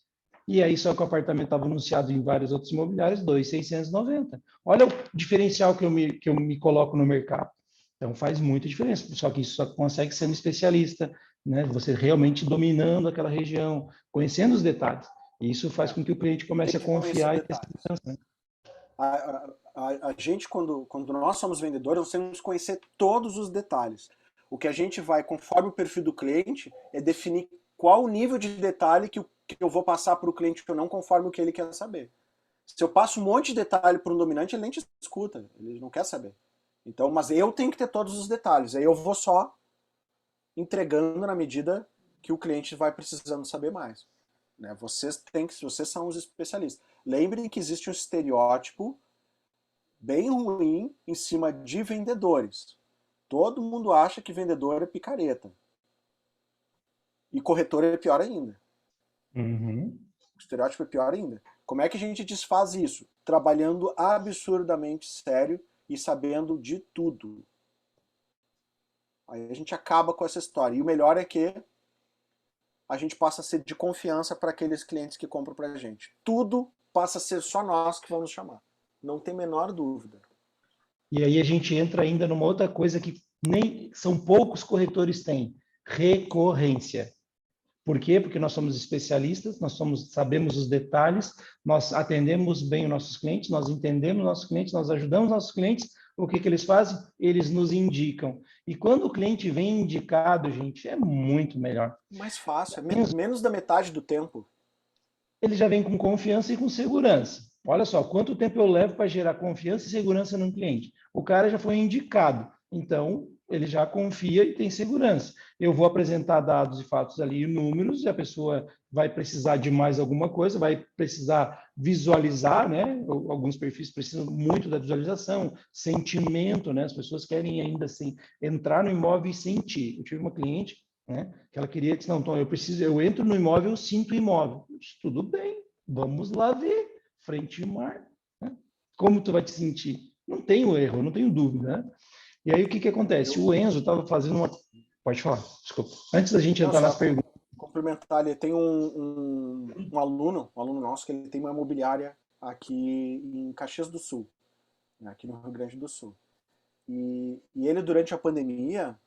E aí, só que o apartamento estava anunciado em vários outros imobiliários, 2.690. Olha o diferencial que eu me coloco no mercado. Então, faz muita diferença. Só que isso só consegue sendo especialista, né? Você realmente dominando aquela região, conhecendo os detalhes. E isso faz com que o cliente comece a confiar e ter segurança, né? A gente, quando nós somos vendedores, nós temos que conhecer todos os detalhes. O que a gente vai, conforme o perfil do cliente, é definir qual o nível de detalhe que eu vou passar para o cliente ou não, conforme o que ele quer saber. Se eu passo um monte de detalhe para um dominante, ele nem te escuta, ele não quer saber. Então, mas eu tenho que ter todos os detalhes. Aí eu vou só entregando na medida que o cliente vai precisando saber mais. Né? Vocês são os especialistas. Lembrem que existe um estereótipo bem ruim em cima de vendedores. Todo mundo acha que vendedor é picareta. E corretor é pior ainda. Uhum. O estereótipo é pior ainda. Como é que a gente desfaz isso? Trabalhando absurdamente sério e sabendo de tudo. Aí a gente acaba com essa história. E o melhor é que a gente passa a ser de confiança para aqueles clientes que compram para a gente. Tudo passa a ser só nós que vamos chamar. Não tem menor dúvida. E aí a gente entra ainda numa outra coisa que nem são poucos corretores têm, recorrência. Por quê? Porque nós somos especialistas, sabemos os detalhes, nós atendemos bem os nossos clientes, nós entendemos nossos clientes, nós ajudamos nossos clientes. O que eles fazem? Eles nos indicam. E quando o cliente vem indicado, gente, é muito melhor. Mais fácil, é menos da metade do tempo. Ele já vem com confiança e com segurança. Olha só, quanto tempo eu levo para gerar confiança e segurança no cliente? O cara já foi indicado, então ele já confia e tem segurança. Eu vou apresentar dados e fatos ali, números, e a pessoa vai precisar de mais alguma coisa, vai precisar visualizar, né? Alguns perfis precisam muito da visualização, sentimento, né? As pessoas querem ainda assim entrar no imóvel e sentir. Eu tive uma cliente, né, que ela queria que, não, Tom, eu entro no imóvel, eu sinto o imóvel. Eu disse, tudo bem, vamos lá ver, frente e mar. Né? Como tu vai te sentir? Não tenho erro, não tenho dúvida, né? E aí, o que que acontece? O Enzo estava fazendo uma... Pode falar, desculpa. Antes da gente Não, entrar nas só perguntas. complementar, ele tem um aluno nosso, que ele tem uma imobiliária aqui em Caxias do Sul, né, aqui no Rio Grande do Sul. E ele, durante a pandemia,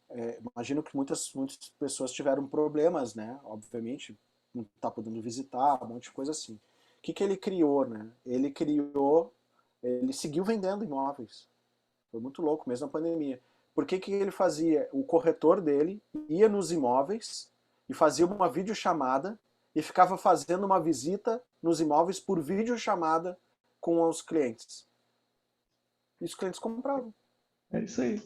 imagino que muitas pessoas tiveram problemas, né? Obviamente, não está podendo visitar, um monte de coisa assim. O que ele criou, né? Ele seguiu vendendo imóveis. Foi muito louco, mesmo na pandemia. Por que ele fazia? O corretor dele ia nos imóveis e fazia uma videochamada e ficava fazendo uma visita nos imóveis por videochamada com os clientes. E os clientes compravam. É isso aí.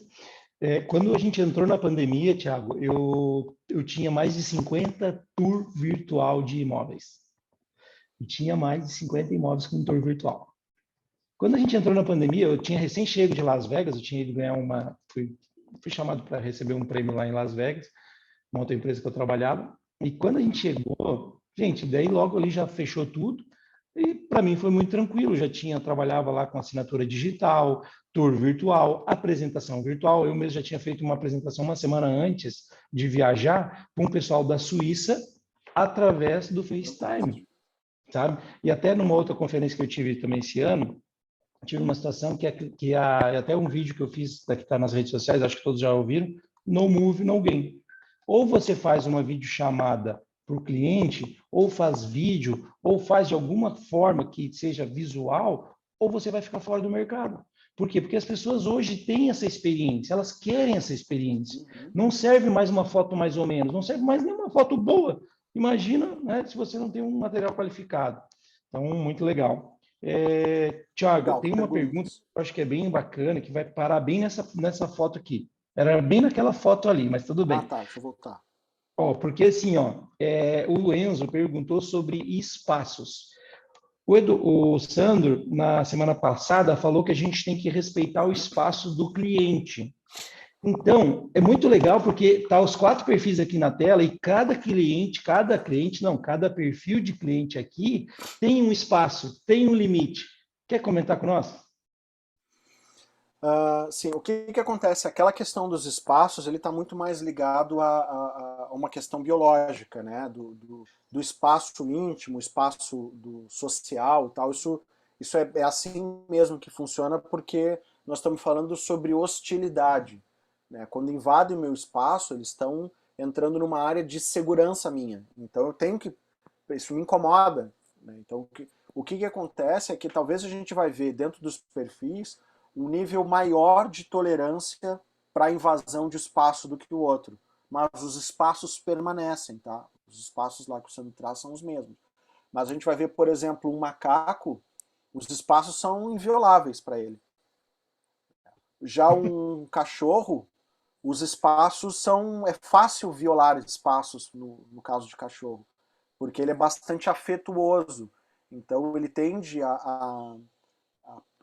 Quando a gente entrou na pandemia, Thiago, eu tinha mais de 50 tour virtual de imóveis. E tinha mais de 50 imóveis com tour virtual. Quando a gente entrou na pandemia, eu tinha recém-chego de Las Vegas, eu tinha ido ganhar fui chamado para receber um prêmio lá em Las Vegas, uma outra empresa que eu trabalhava. E quando a gente chegou, gente, daí logo ali já fechou tudo. E para mim foi muito tranquilo, trabalhava lá com assinatura digital, tour virtual, apresentação virtual. Eu mesmo já tinha feito uma apresentação uma semana antes de viajar com o pessoal da Suíça através do FaceTime, sabe? E até numa outra conferência que eu tive também esse ano, tive uma situação até um vídeo que eu fiz, que está nas redes sociais, acho que todos já ouviram, no Move, no Game. Ou você faz uma videochamada para o cliente, ou faz vídeo, ou faz de alguma forma que seja visual, ou você vai ficar fora do mercado. Por quê? Porque as pessoas hoje têm essa experiência, elas querem essa experiência. Não serve mais uma foto mais ou menos, não serve mais nenhuma foto boa. Imagina, né, se você não tem um material qualificado. Então, muito legal. Thiago, Legal, tem uma pergunta perguntas. que eu acho que é bem bacana, que vai parar bem nessa foto aqui. Era bem naquela foto ali, mas tudo bem. Ah, tá, deixa eu voltar. Porque assim, o Enzo perguntou sobre espaços. O Sandro, na semana passada, falou que a gente tem que respeitar o espaço do cliente. Então, é muito legal porque tá os 4 perfis aqui na tela e cada perfil de cliente aqui tem um espaço, tem um limite. Quer comentar com nós? Sim, o que acontece? Aquela questão dos espaços, ele está muito mais ligado a uma questão biológica, né? Do espaço íntimo, espaço social e tal. Isso é assim mesmo que funciona, porque nós estamos falando sobre hostilidade, né? Quando invadem o meu espaço, eles estão entrando numa área de segurança minha. Então eu tenho que... Isso me incomoda, né? Então o que acontece é que talvez a gente vai ver dentro dos perfis um nível maior de tolerância para a invasão de espaço do que o outro. Mas os espaços permanecem, tá? Os espaços lá que o Sandro traz são os mesmos. Mas a gente vai ver, por exemplo, um macaco, os espaços são invioláveis para ele. Já um cachorro, os espaços são... É fácil violar espaços no caso de cachorro, porque ele é bastante afetuoso. Então ele tende a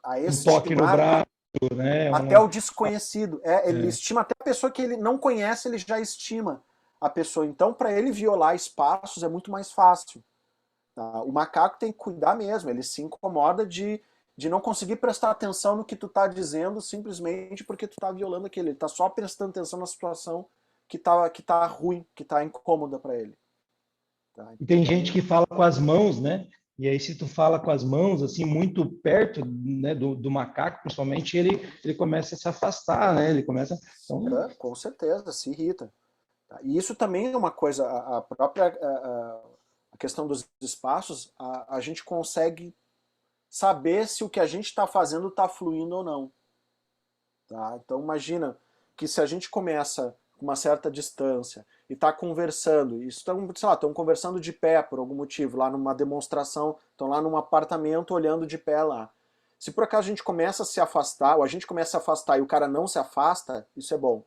Um toque no estimar braço, né? até o desconhecido. Ele estima até a pessoa que ele não conhece, ele já estima a pessoa. Então, para ele violar espaços é muito mais fácil. Tá? O macaco tem que cuidar mesmo, ele se incomoda de não conseguir prestar atenção no que tu tá dizendo simplesmente porque tu tá violando aquele. Ele tá só prestando atenção na situação que tá ruim, que tá incômoda para ele. Tá? E tem gente que fala com as mãos, né? E aí, se tu fala com as mãos, assim, muito perto, né, do macaco, principalmente, ele começa a se afastar, né? Ele começa... Então... Com certeza, se irrita. Tá? E isso também é uma coisa, a própria a questão dos espaços, a gente consegue saber se o que a gente está fazendo está fluindo ou não. Tá? Então imagina que se a gente começa com uma certa distância e está conversando, estão conversando de pé por algum motivo, lá numa demonstração, estão lá num apartamento olhando de pé lá. Se por acaso a gente começa a se afastar, ou a gente começa a afastar e o cara não se afasta, isso é bom.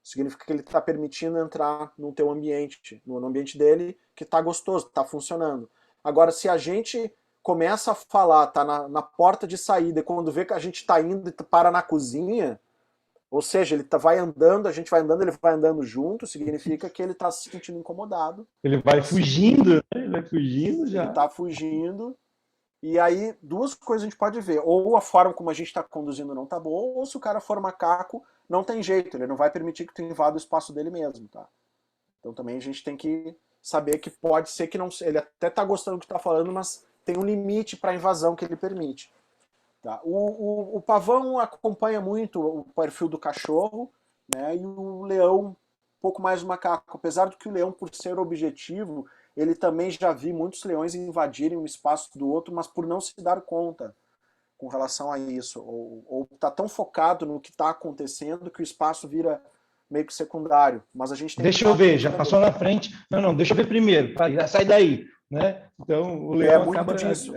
Significa que ele está permitindo entrar no teu ambiente, no ambiente dele, que está gostoso, está funcionando. Agora, se a gente começa a falar, tá na porta de saída, e quando vê que a gente está indo e para na cozinha, ou seja, ele vai andando, a gente vai andando, ele vai andando junto, significa que ele está se sentindo incomodado. Ele vai fugindo, né? Ele vai fugindo já. Ele está fugindo, E aí, duas coisas a gente pode ver. Ou a forma como a gente está conduzindo não tá boa, ou se o cara for macaco, não tem jeito, ele não vai permitir que tu invada o espaço dele mesmo, tá? Então também a gente tem que saber que pode ser que não... Ele até tá gostando do que tá falando, mas tem um limite para a invasão que ele permite. Tá? O pavão acompanha muito o perfil do cachorro, né? E o leão um pouco mais o macaco. Apesar do que o leão, por ser objetivo, ele também já vi muitos leões invadirem um espaço do outro, mas por não se dar conta com relação a isso. Ou tá tão focado no que está acontecendo que o espaço vira meio que secundário. Mas a gente tem que Deixa eu estar ver, atento já também. passou na frente. Não, não, deixa eu ver primeiro. Já sai daí, né? Então o É leão muito acaba, disso.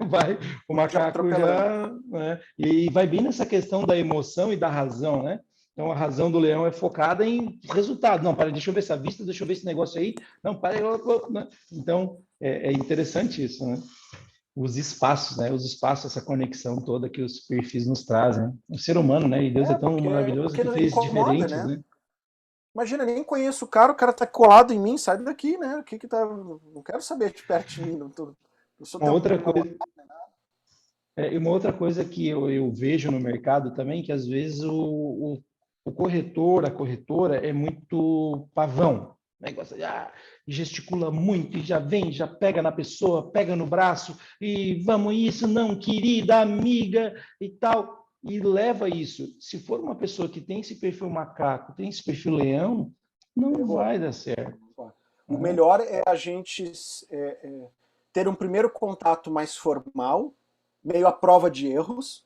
vai, o Já macaco atropelando. já, né? E vai bem nessa questão da emoção e da razão, né? Então a razão do leão é focada em resultado. Não, para, deixa eu ver essa vista, deixa eu ver esse negócio aí. Não, para, né? Então é interessante isso, né? Os espaços, né? Os espaços, essa conexão toda que os perfis nos trazem. O ser humano, né? E Deus é tão maravilhoso Porque que não fez incomoda, diferentes, né? né? Imagina, nem conheço o cara tá colado em mim, sai daqui, né? O que que tá. Não quero saber de perto de mim, não sou Uma teu outra namorado. coisa, e uma outra coisa que eu vejo no mercado também, que às vezes o corretor, a corretora é muito pavão. Negócio de gesticula muito e já vem, já pega na pessoa, pega no braço e vamos isso, não, querida, amiga e tal. E leva isso. Se for uma pessoa que tem esse perfil macaco, tem esse perfil leão, não Ferrou. vai dar certo. O Né? melhor é a gente ter um primeiro contato mais formal, meio à prova de erros,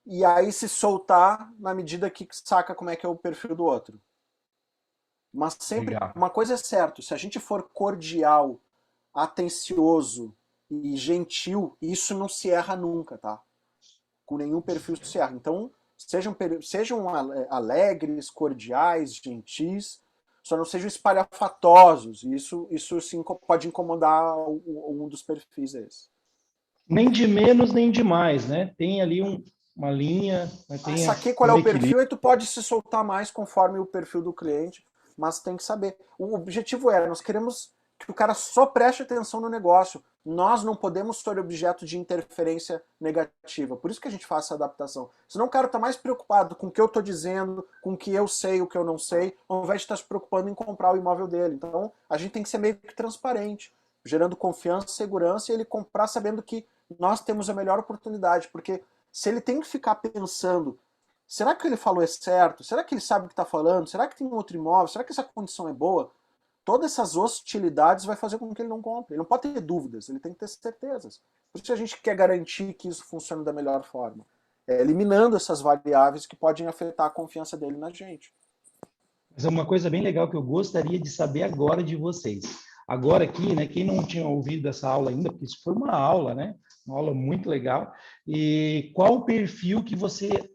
e aí se soltar na medida que saca como é que é o perfil do outro. Mas sempre, Legal. uma coisa é certa, se a gente for cordial, atencioso e gentil, isso não se erra nunca, tá? Com nenhum perfil se erra. Então, sejam alegres, cordiais, gentis, só não sejam espalhafatosos. Isso sim pode incomodar um dos perfis desses. Nem de menos, nem de mais, né? Tem ali uma linha, né? Tem Saquei qual é um o perfil, equilíbrio. e tu pode se soltar mais conforme o perfil do cliente, mas tem que saber. O objetivo é, nós queremos que o cara só preste atenção no negócio. Nós não podemos ser objeto de interferência negativa. Por isso que a gente faz essa adaptação. Senão o cara está mais preocupado com o que eu estou dizendo, com o que eu sei, o que eu não sei, ao invés de estar se preocupando em comprar o imóvel dele. Então a gente tem que ser meio que transparente, gerando confiança, segurança, e ele comprar sabendo que nós temos a melhor oportunidade, porque se ele tem que ficar pensando, será que ele falou é certo? Será que ele sabe o que está falando? Será que tem um outro imóvel? Será que essa condição é boa? Todas essas hostilidades vai fazer com que ele não compre. Ele não pode ter dúvidas, ele tem que ter certezas. Por isso a gente quer garantir que isso funcione da melhor forma, eliminando essas variáveis que podem afetar a confiança dele na gente. Mas é uma coisa bem legal que eu gostaria de saber agora de vocês. Agora aqui, né, quem não tinha ouvido essa aula ainda, porque isso foi uma aula, né? Uma aula muito legal. E qual o perfil que você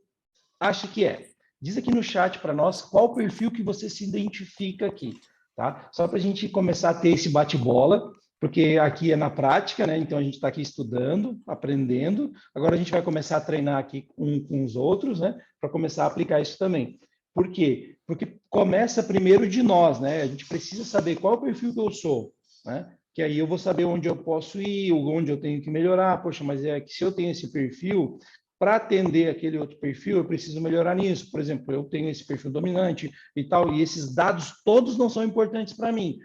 acha que é? Diz aqui no chat para nós qual o perfil que você se identifica aqui, tá? Só para a gente começar a ter esse bate-bola, porque aqui é na prática, né? Então a gente está aqui estudando, aprendendo. Agora a gente vai começar a treinar aqui com os outros, né? Para começar a aplicar isso também. Por quê? Porque começa primeiro de nós, né? A gente precisa saber qual é o perfil que eu sou, né? Que aí eu vou saber onde eu posso ir, onde eu tenho que melhorar. Poxa, mas é que se eu tenho esse perfil, para atender aquele outro perfil, eu preciso melhorar nisso. Por exemplo, eu tenho esse perfil dominante e tal, e esses dados todos não são importantes para mim.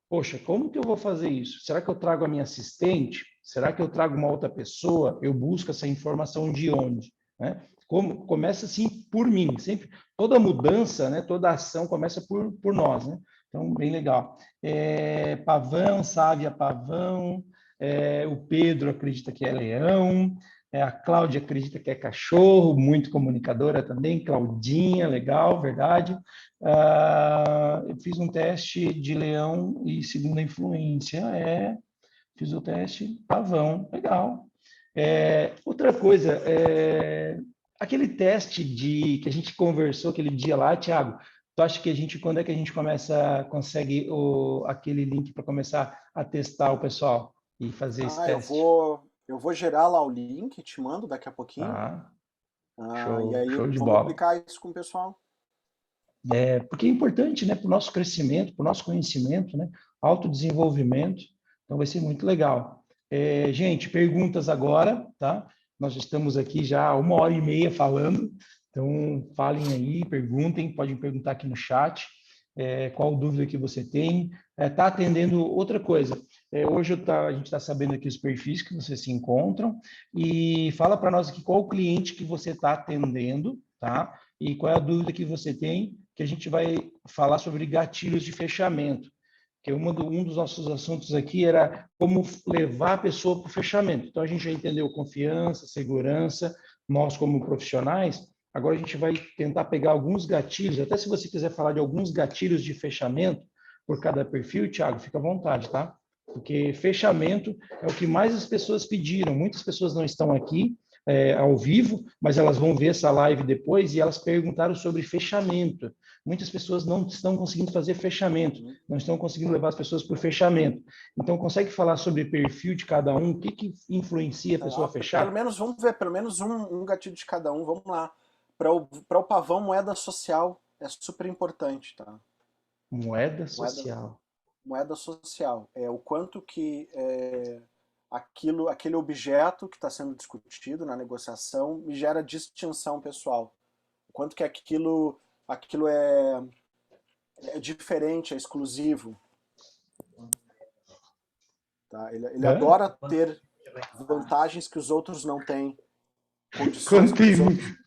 Poxa, como que eu vou fazer isso? Será que eu trago a minha assistente? Será que eu trago uma outra pessoa? Eu busco essa informação de onde? Né? Começa assim por mim, sempre. Toda mudança, né, toda ação começa por nós. Né? Então, bem legal. Pavão, Sávia Pavão, o Pedro acredita que é leão, a Cláudia acredita que é cachorro, muito comunicadora também, Claudinha, legal, verdade. Eu fiz um teste de leão e segunda influência, fiz o teste pavão, legal. Outra coisa, aquele teste que a gente conversou aquele dia lá, Thiago, tu acha que quando é que a gente consegue aquele link para começar a testar o pessoal e fazer esse Ah, teste? eu vou gerar lá o link, te mando daqui a pouquinho. Tá, E show, aí show de vamos bola. aplicar isso com o pessoal. Porque é importante, né, para o nosso crescimento, para o nosso conhecimento, né, autodesenvolvimento. Então vai ser muito legal. Gente, perguntas agora, tá? Nós estamos aqui já há 1h30 falando, então falem aí, perguntem, podem perguntar aqui no chat, qual dúvida que você tem. Tá atendendo outra coisa. Hoje a gente está sabendo aqui os perfis que vocês se encontram e fala para nós aqui qual o cliente que você está atendendo, tá? E qual é a dúvida que você tem, que a gente vai falar sobre gatilhos de fechamento. Que um dos nossos assuntos aqui era como levar a pessoa para o fechamento. Então, a gente já entendeu confiança, segurança, nós como profissionais, agora a gente vai tentar pegar alguns gatilhos, até se você quiser falar de alguns gatilhos de fechamento por cada perfil, Thiago, fica à vontade, tá? Porque fechamento é o que mais as pessoas pediram. Muitas pessoas não estão aqui ao vivo, mas elas vão ver essa live depois e elas perguntaram sobre fechamento. Muitas pessoas não estão conseguindo fazer fechamento, não estão conseguindo levar as pessoas para o fechamento. Então, consegue falar sobre perfil de cada um? O que influencia a pessoa a fechar? Pelo menos, vamos ver, pelo menos um gatilho de cada um, vamos lá. Para o Pavão, moeda social é super importante, tá? Moeda social. Moeda social. É o quanto que aquele objeto que está sendo discutido na negociação me gera distinção pessoal. O quanto que aquilo é diferente, é exclusivo. Tá? Ele adora ter vantagens que os outros não têm.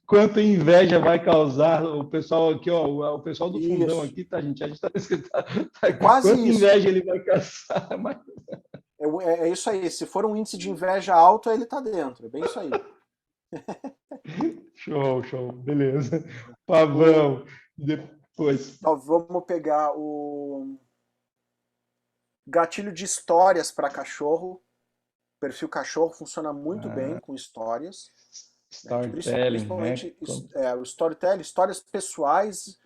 Quanta inveja vai causar o pessoal aqui, ó, o pessoal do fundão aqui, tá, gente? A gente tá escrito, quase quanta isso. inveja ele vai causar. Mas... É isso aí. Se for um índice de inveja alto, ele tá dentro. É bem isso aí. Show. Beleza. Pavão. Depois. Então, vamos pegar o gatilho de histórias para cachorro. O perfil cachorro funciona muito bem com histórias. Storytelling, principalmente o storytelling, histórias pessoais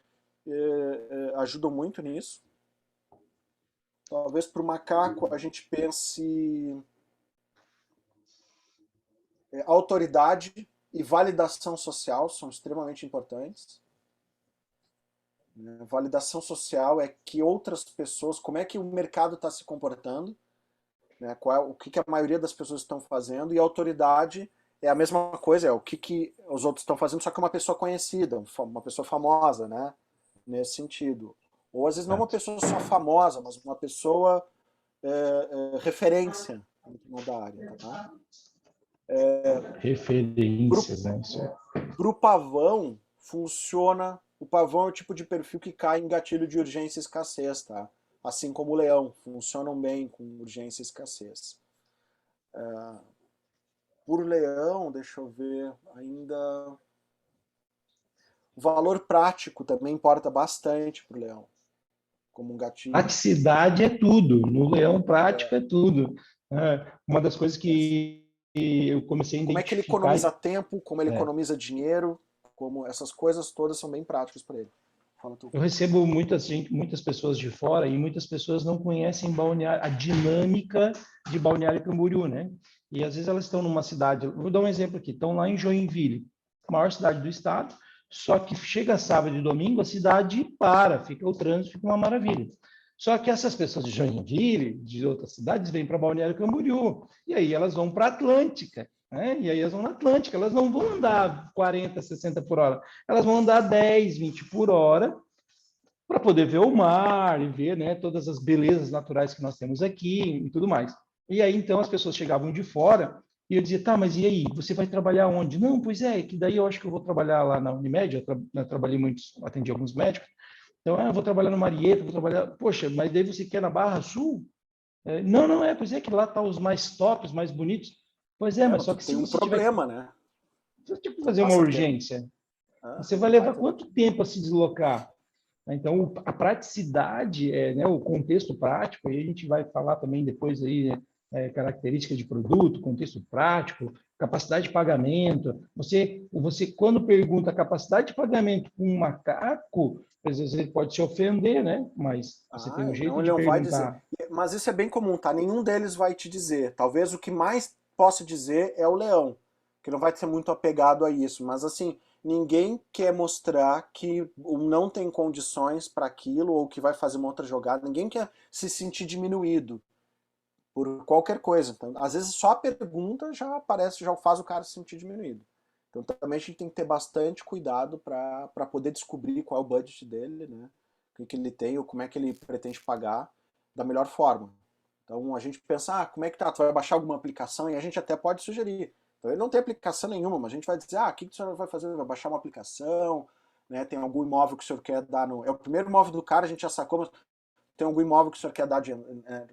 ajudam muito nisso. Talvez para o macaco a gente pense autoridade e validação social são extremamente importantes. Validação social é que outras pessoas, como é que o mercado está se comportando, né? O que a maioria das pessoas estão fazendo, e autoridade é a mesma coisa, é o que os outros estão fazendo, só que uma pessoa conhecida, uma pessoa famosa, né? Nesse sentido. Ou às vezes não uma pessoa só famosa, mas uma pessoa referência da área. Tá? Referências, né? Para o pavão, funciona. O pavão é o tipo de perfil que cai em gatilho de urgência e escassez, tá? Assim como o leão, funcionam bem com urgência e escassez. Por leão, deixa eu ver, ainda... O valor prático também importa bastante para o leão, como um gatilho. Praticidade é tudo, no leão prático é tudo. Uma das coisas que eu comecei a identificar... Como é que ele economiza tempo, como ele economiza dinheiro, como essas coisas todas são bem práticas para ele. Eu recebo muitas pessoas de fora e muitas pessoas não conhecem a dinâmica de Balneário Camboriú, né? E às vezes elas estão numa cidade, vou dar um exemplo aqui, estão lá em Joinville, maior cidade do estado, só que chega sábado e domingo, a cidade fica o trânsito, fica uma maravilha. Só que essas pessoas de Joinville, de outras cidades, vêm para Balneário Camboriú, e aí elas vão para a Atlântica, né? E aí elas vão na Atlântica, elas não vão andar 40, 60 por hora, elas vão andar 10, 20 por hora, para poder ver o mar e ver, né, todas as belezas naturais que nós temos aqui e tudo mais. E aí, então, as pessoas chegavam de fora e eu dizia, tá, mas e aí, você vai trabalhar onde? Não, pois é, que daí eu acho que eu vou trabalhar lá na Unimed, eu trabalhei atendi alguns médicos, então, eu vou trabalhar no Marieta, vou trabalhar... Poxa, mas daí você quer na Barra Sul? Não, pois é que lá tá os mais tops, mais bonitos. Pois é, mas só que tem um problema, né? Se você tiver que fazer uma urgência, você vai levar quanto tempo a se deslocar? Então, a praticidade, né, o contexto prático, aí a gente vai falar também depois aí, características de produto, contexto prático, capacidade de pagamento. Você quando pergunta a capacidade de pagamento com um macaco, às vezes ele pode se ofender, né? Mas você tem um jeito de perguntar. Vai dizer. Mas isso é bem comum, tá? Nenhum deles vai te dizer. Talvez o que mais possa dizer é o leão, que não vai ser muito apegado a isso. Mas assim, ninguém quer mostrar que não tem condições para aquilo ou que vai fazer uma outra jogada. Ninguém quer se sentir diminuído. por qualquer coisa. Então, às vezes só a pergunta já aparece, já faz o cara se sentir diminuído. Então também a gente tem que ter bastante cuidado para poder descobrir qual é o budget dele, né? O que ele tem, ou como é que ele pretende pagar da melhor forma. Então a gente pensa, como é que tá? Tu vai baixar alguma aplicação? E a gente até pode sugerir. Então ele não tem aplicação nenhuma, mas a gente vai dizer, o que o senhor vai fazer? Vai baixar uma aplicação, né? Tem algum imóvel que o senhor quer dar no... É o primeiro imóvel do cara, a gente já sacou, mas tem algum imóvel que o senhor quer dar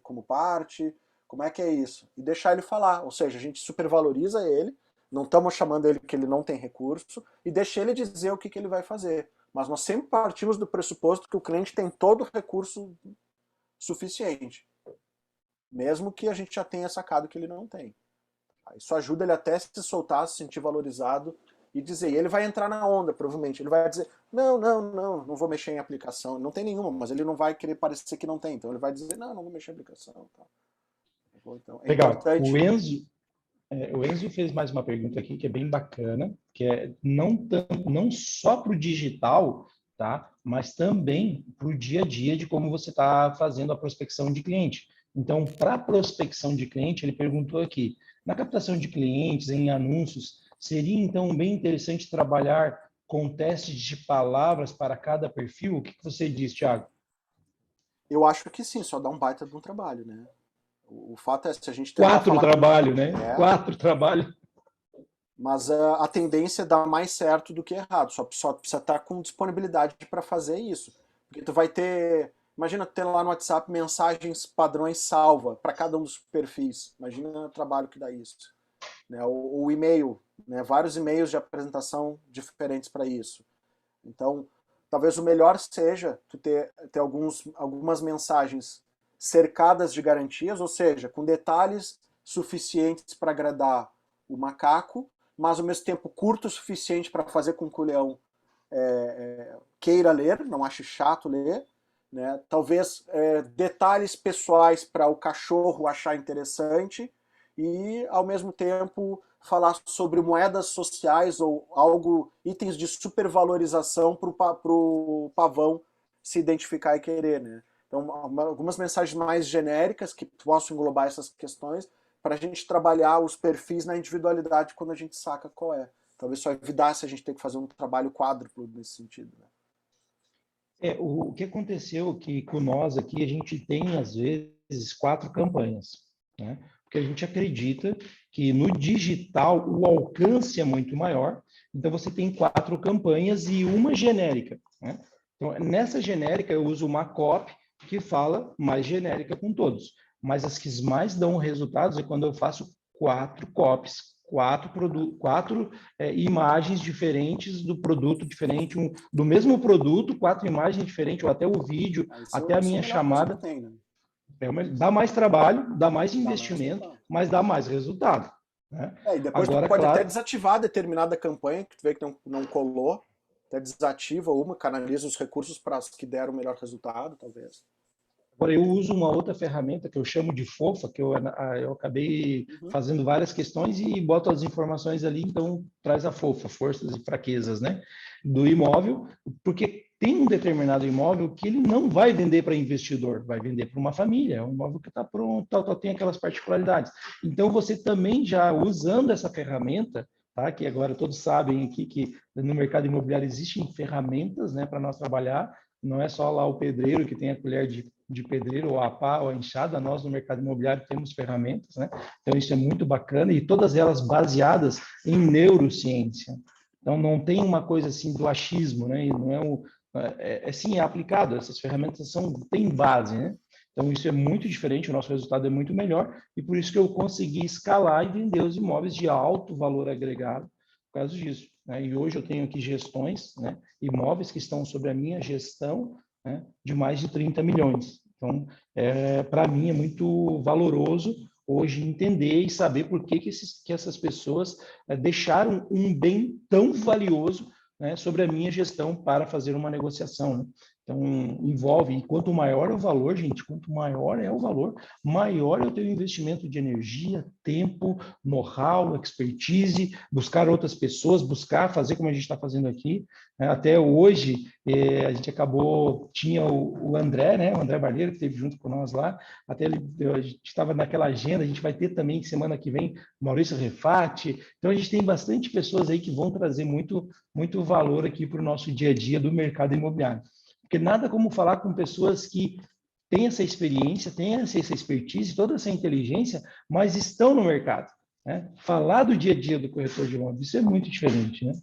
como parte? Como é que é isso? E deixar ele falar. Ou seja, a gente supervaloriza ele, não estamos chamando ele porque ele não tem recurso, e deixa ele dizer o que ele vai fazer. Mas nós sempre partimos do pressuposto que o cliente tem todo o recurso suficiente, mesmo que a gente já tenha sacado que ele não tem. Isso ajuda ele até a se soltar, se sentir valorizado e dizer. E ele vai entrar na onda, provavelmente. Ele vai dizer, não vou mexer em aplicação. Não tem nenhuma, mas ele não vai querer parecer que não tem. Então ele vai dizer, não vou mexer em aplicação. Então, é Legal. importante... O Enzo fez mais uma pergunta aqui que é bem bacana, que é não só para o digital, tá? Mas também para o dia a dia de como você está fazendo a prospecção de cliente. Então, para a prospecção de cliente, ele perguntou aqui, na captação de clientes, em anúncios, seria então bem interessante trabalhar com testes de palavras para cada perfil? O que você diz, Thiago? Eu acho que sim, só dá um baita de um trabalho, né? O fato é, se a gente tentar falar... trabalho, né? 4 trabalho. Mas a tendência é dar mais certo do que errado. Só precisa estar com disponibilidade para fazer isso. Porque tu vai ter... Imagina ter lá no WhatsApp mensagens padrões salva para cada um dos perfis. Imagina o trabalho que dá isso. Né? O e-mail, né? Vários e-mails de apresentação diferentes para isso. Então, talvez o melhor seja tu ter algumas mensagens cercadas de garantias, ou seja, com detalhes suficientes para agradar o macaco, mas ao mesmo tempo curto o suficiente para fazer com que o leão queira ler, não ache chato ler, né? Talvez detalhes pessoais para o cachorro achar interessante e, ao mesmo tempo, falar sobre moedas sociais ou itens de supervalorização para o pavão se identificar e querer, né? Então, algumas mensagens mais genéricas que possam englobar essas questões para a gente trabalhar os perfis na individualidade quando a gente saca qual é. Talvez só evitasse a gente ter que fazer um trabalho quádruplo nesse sentido, né? O que aconteceu que com nós aqui, a gente tem, às vezes, 4 campanhas, né? Porque a gente acredita que no digital o alcance é muito maior, então você tem 4 campanhas e uma genérica, né? Então, nessa genérica eu uso uma copy que fala mais genérica com todos, mas as que mais dão resultados é quando eu faço 4 copies, 4 imagens diferentes do produto diferente, do mesmo produto, 4 imagens diferentes, ou até o vídeo, até a minha chamada. Tem, né? Dá mais trabalho, dá mais investimento, mas dá mais resultado. Né? E depois agora, tu pode até desativar determinada campanha, que tu vê que não colou, até desativa uma, canaliza os recursos para as que deram o melhor resultado, talvez. Agora, eu uso uma outra ferramenta que eu chamo de Fofa, que eu acabei fazendo várias questões e boto as informações ali, então traz a Fofa, forças e fraquezas, né, do imóvel, porque tem um determinado imóvel que ele não vai vender para investidor, vai vender para uma família, é um imóvel que está pronto, tem aquelas particularidades. Então, você também já usando essa ferramenta, tá, que agora todos sabem aqui que no mercado imobiliário existem ferramentas, né, para nós trabalhar, não é só lá o pedreiro que tem a colher de pedreiro, ou a pá, ou a enxada, nós no mercado imobiliário temos ferramentas, né? Então isso é muito bacana e todas elas baseadas em neurociência. Então não tem uma coisa assim do achismo, né? E não sim, é aplicado, essas ferramentas têm base, né? Então isso é muito diferente, o nosso resultado é muito melhor e por isso que eu consegui escalar e vender os imóveis de alto valor agregado por causa disso. Né? E hoje eu tenho aqui gestões, né? Imóveis que estão sob a minha gestão, né? De mais de 30 milhões. Então, para mim é muito valoroso hoje entender e saber por que essas pessoas deixaram um bem tão valioso, né, sobre a minha gestão para fazer uma negociação. Né? Então, envolve, e quanto maior é o valor, gente, quanto maior é o valor, maior é o teu investimento de energia, tempo, know-how, expertise, buscar outras pessoas, buscar fazer como a gente está fazendo aqui. Até hoje, a gente acabou, tinha o André, né, o André Barreiro, que esteve junto com nós lá, até a gente estava naquela agenda, a gente vai ter também, semana que vem, Maurício Refati. Então, a gente tem bastante pessoas aí que vão trazer muito, muito valor aqui para o nosso dia a dia do mercado imobiliário. Porque nada como falar com pessoas que têm essa experiência, têm essa expertise, toda essa inteligência, mas estão no mercado. Né? Falar do dia a dia do corretor de imóveis, isso é muito diferente. Né?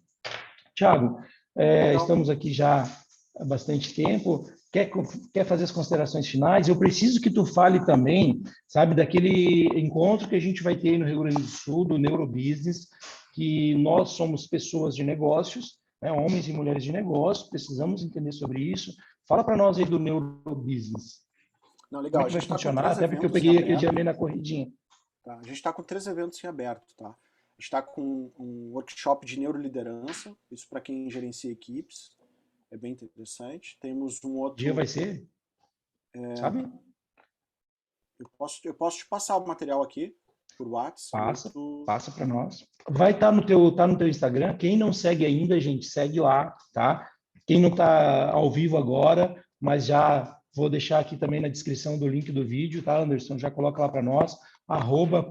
Tiago, estamos aqui já há bastante tempo. Quer fazer as considerações finais? Eu preciso que tu fale também, sabe, daquele encontro que a gente vai ter no Rio Grande do Sul, do Neurobusiness, que nós somos pessoas de negócios, né, homens e mulheres de negócio, precisamos entender sobre isso. Fala para nós aí do Neurobusiness. Não, Como legal. é A que vai gente está com funcionar? 3 Até porque eu eventos em peguei aquele aberto. dia meio na corridinha. Tá? A gente está com 3 eventos em aberto. Tá? A gente está com um workshop de neuroliderança, isso para quem gerencia equipes. É bem interessante. Temos um outro... Dia vai ser? Sabe? Eu posso te passar o material aqui por WhatsApp. Passa para nós. Vai estar no teu Instagram. Quem não segue ainda, gente, segue lá, tá? Quem não está ao vivo agora, mas já vou deixar aqui também na descrição do link do vídeo, tá, Anderson? Já coloca lá para nós,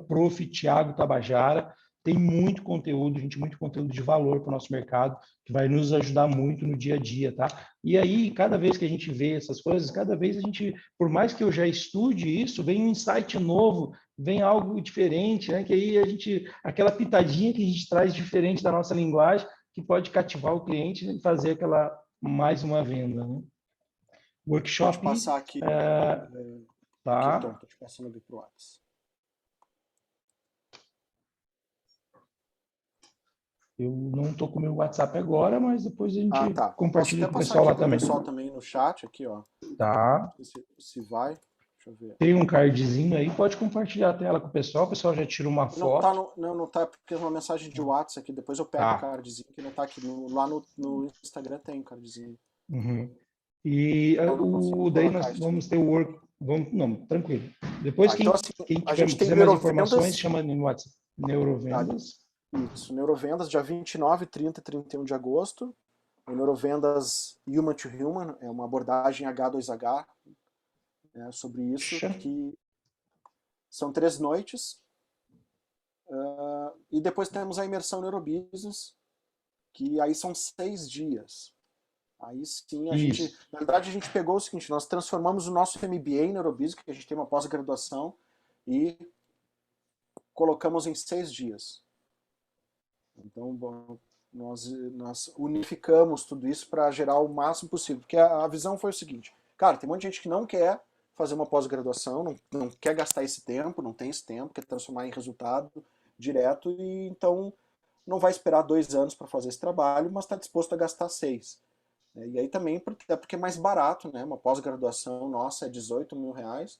@Prof. Thiago Tabajara. Tem muito conteúdo, gente, muito conteúdo de valor para o nosso mercado, que vai nos ajudar muito no dia a dia, tá? E aí, cada vez que a gente vê essas coisas, cada vez a gente, por mais que eu já estude isso, vem um insight novo, vem algo diferente, né? Que aí a gente, aquela pitadinha que a gente traz diferente da nossa linguagem, que pode cativar o cliente e fazer aquela mais uma venda, né? Workshop. Vou te passar aqui. Tá. Aqui, Tom, estou te passando aqui para o WhatsApp. Eu não estou com o meu WhatsApp agora, mas depois a gente compartilha com o pessoal lá também. Posso até passar aqui para o pessoal também no chat, aqui, ó. Tá. Se vai. Deixa eu ver. Tem um cardzinho aí, pode compartilhar a tela com o pessoal já tira uma foto. Não tá, porque é uma mensagem de WhatsApp aqui, depois eu pego o cardzinho, que não tá aqui. Lá no Instagram tem o cardzinho. Uhum. E daí nós vamos ter o work... Não, tranquilo. Depois, então, assim, quem quiser mais informações, chama no WhatsApp. Neurovendas. Isso, Neurovendas, dia 29, 30 e 31 de agosto. O Neurovendas Human to Human, é uma abordagem H2H, né, sobre isso, que são 3 noites. E depois temos a imersão Neurobusiness, que aí são 6 dias. Aí sim, na verdade a gente pegou o seguinte, nós transformamos o nosso MBA em Neurobusiness, que a gente tem uma pós-graduação, e colocamos em 6 dias. Então, nós unificamos tudo isso para gerar o máximo possível. Porque a visão foi o seguinte, cara, tem um monte de gente que não quer fazer uma pós-graduação, não quer gastar esse tempo, não tem esse tempo, quer transformar em resultado direto, e então não vai esperar 2 anos para fazer esse trabalho, mas está disposto a gastar 6. E aí também, porque é mais barato, né? Uma pós-graduação nossa é 18 mil reais,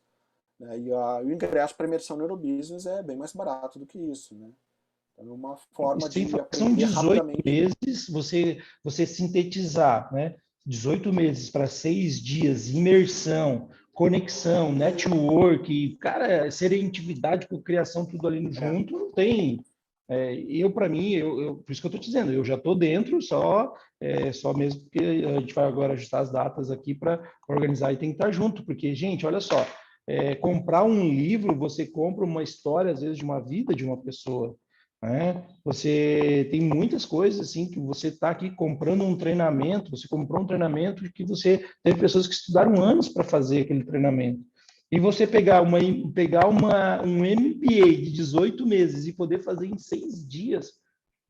né? E o ingresso para imersão Neurobusiness é bem mais barato do que isso, né? Então é uma forma de aprender são 18 rapidamente. meses, você sintetizar, né? 18 meses para 6 dias, imersão, conexão, network, cara, serendipidade com criação, tudo ali junto, não tem. Para mim, por isso que eu estou te dizendo, eu já estou dentro, só mesmo porque a gente vai agora ajustar as datas aqui para organizar e tem que estar junto, porque, gente, olha só, comprar um livro, você compra uma história, às vezes, de uma vida de uma pessoa. Você tem muitas coisas assim que você está aqui comprando um treinamento, você comprou um treinamento que você teve pessoas que estudaram anos para fazer aquele treinamento. E você pegar um MBA de 18 meses e poder fazer em 6 dias,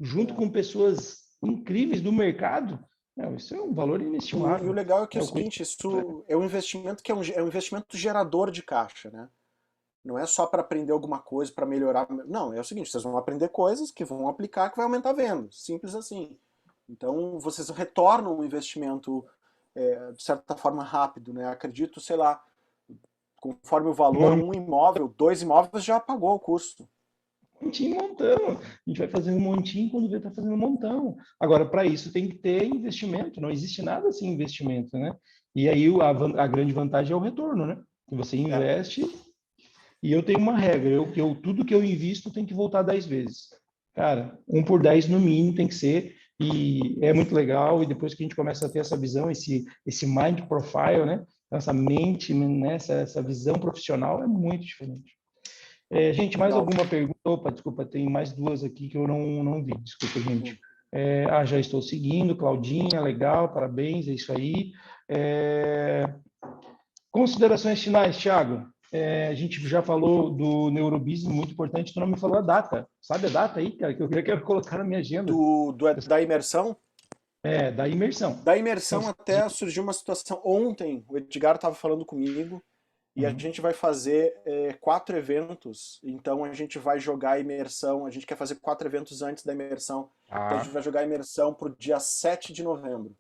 junto com pessoas incríveis do mercado, isso é um valor inestimável. E o legal é que é o seguinte, isso é um investimento que é um investimento gerador de caixa, né? Não é só para aprender alguma coisa, para melhorar. Não, é o seguinte, vocês vão aprender coisas que vão aplicar, que vai aumentar a venda. Simples assim. Então, vocês retornam o investimento, de certa forma, rápido, né? Acredito, sei lá, conforme o valor, um imóvel, 2 imóveis já pagou o custo. montinho, montão. A gente vai fazendo um montinho quando vê tá fazendo um montão. Agora, para isso tem que ter investimento. Não existe nada sem investimento, né? E aí a grande vantagem é o retorno, né? Que você investe e eu tenho uma regra. Tudo que eu invisto tem que voltar 10 vezes. Cara, 1 por 10 no mínimo tem que ser. E é muito legal. E depois que a gente começa a ter essa visão, esse mind profile, né? Essa mente, né? Essa visão profissional é muito diferente. Gente, mais Legal. alguma pergunta? Opa, desculpa, tem mais duas aqui que eu não vi. Desculpa, gente. Já estou seguindo, Claudinha, legal, parabéns, é isso aí. Considerações finais, Thiago. A gente já falou do neurobusiness, muito importante, tu não me falou a data. Sabe a data aí, cara, que eu quero colocar na minha agenda? Da imersão? Da imersão. Da imersão até surgiu uma situação. Ontem, o Edgar estava falando comigo e a gente vai fazer 4 eventos. Então a gente vai jogar a imersão. A gente quer fazer 4 eventos antes da imersão. Então a gente vai jogar a imersão para o dia 7 de novembro.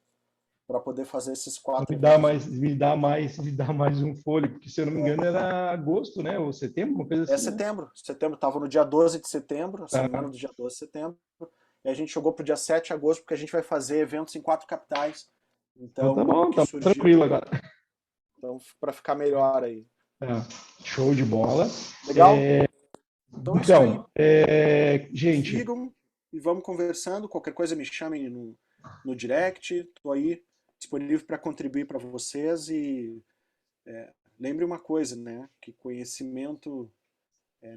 Para poder fazer esses 4 eventos. Me dá mais um fôlego, porque se eu não me engano era agosto, né? Ou setembro, uma coisa assim. Setembro. Setembro estava no dia 12 de setembro, a semana do dia 12 de setembro. E a gente jogou para o dia 7 de agosto, porque a gente vai fazer eventos em 4 capitais. Então, tá bom, tá surgiu, tranquilo agora. Então, para ficar melhor aí. Show de bola. Legal? Então é isso aí. Gente. Sigam e vamos conversando. Qualquer coisa me chamem no direct. Estou aí disponível para contribuir para vocês. E lembre uma coisa, né? Que conhecimento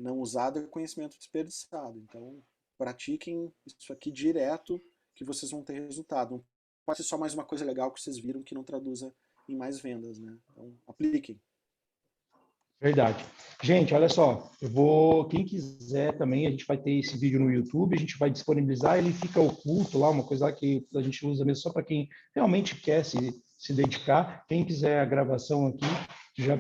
não usado é conhecimento desperdiçado. Então, pratiquem isso aqui direto que vocês vão ter resultado. Não pode ser só mais uma coisa legal que vocês viram que não traduza em mais vendas, né? Então, apliquem. Verdade. Gente, olha só, quem quiser também, a gente vai ter esse vídeo no YouTube, a gente vai disponibilizar, ele fica oculto lá, uma coisa lá que a gente usa mesmo só para quem realmente quer se dedicar. Quem quiser a gravação aqui,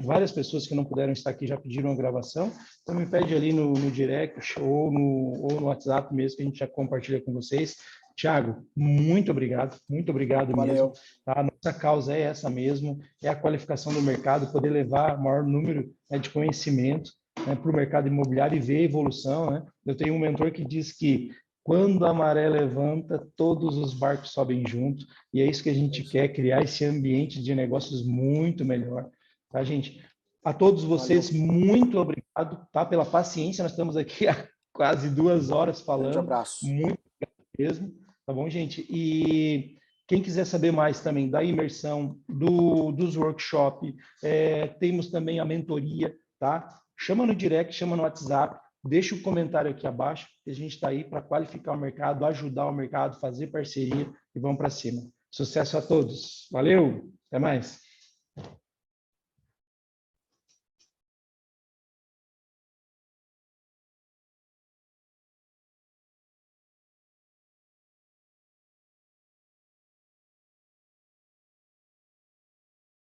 várias pessoas que não puderam estar aqui já pediram a gravação, então me pede ali no direct ou no WhatsApp mesmo, que a gente já compartilha com vocês. Thiago, muito obrigado Valeu. mesmo. Tá? A nossa causa é essa mesmo, é a qualificação do mercado, poder levar o maior número de conhecimento para o mercado imobiliário e ver a evolução. Né? Eu tenho um mentor que diz que quando a maré levanta, todos os barcos sobem junto, e é isso que a gente quer, criar esse ambiente de negócios muito melhor. Tá, gente? A todos vocês, muito obrigado, tá, pela paciência, nós estamos aqui há quase 2 horas falando. Grande abraço. Muito obrigado mesmo, tá bom, gente? E quem quiser saber mais também da imersão, dos workshops, temos também a mentoria, tá? Chama no direct, chama no WhatsApp, deixa o comentário aqui abaixo, que a gente está aí para qualificar o mercado, ajudar o mercado, fazer parceria e vamos para cima. Sucesso a todos. Valeu, até mais.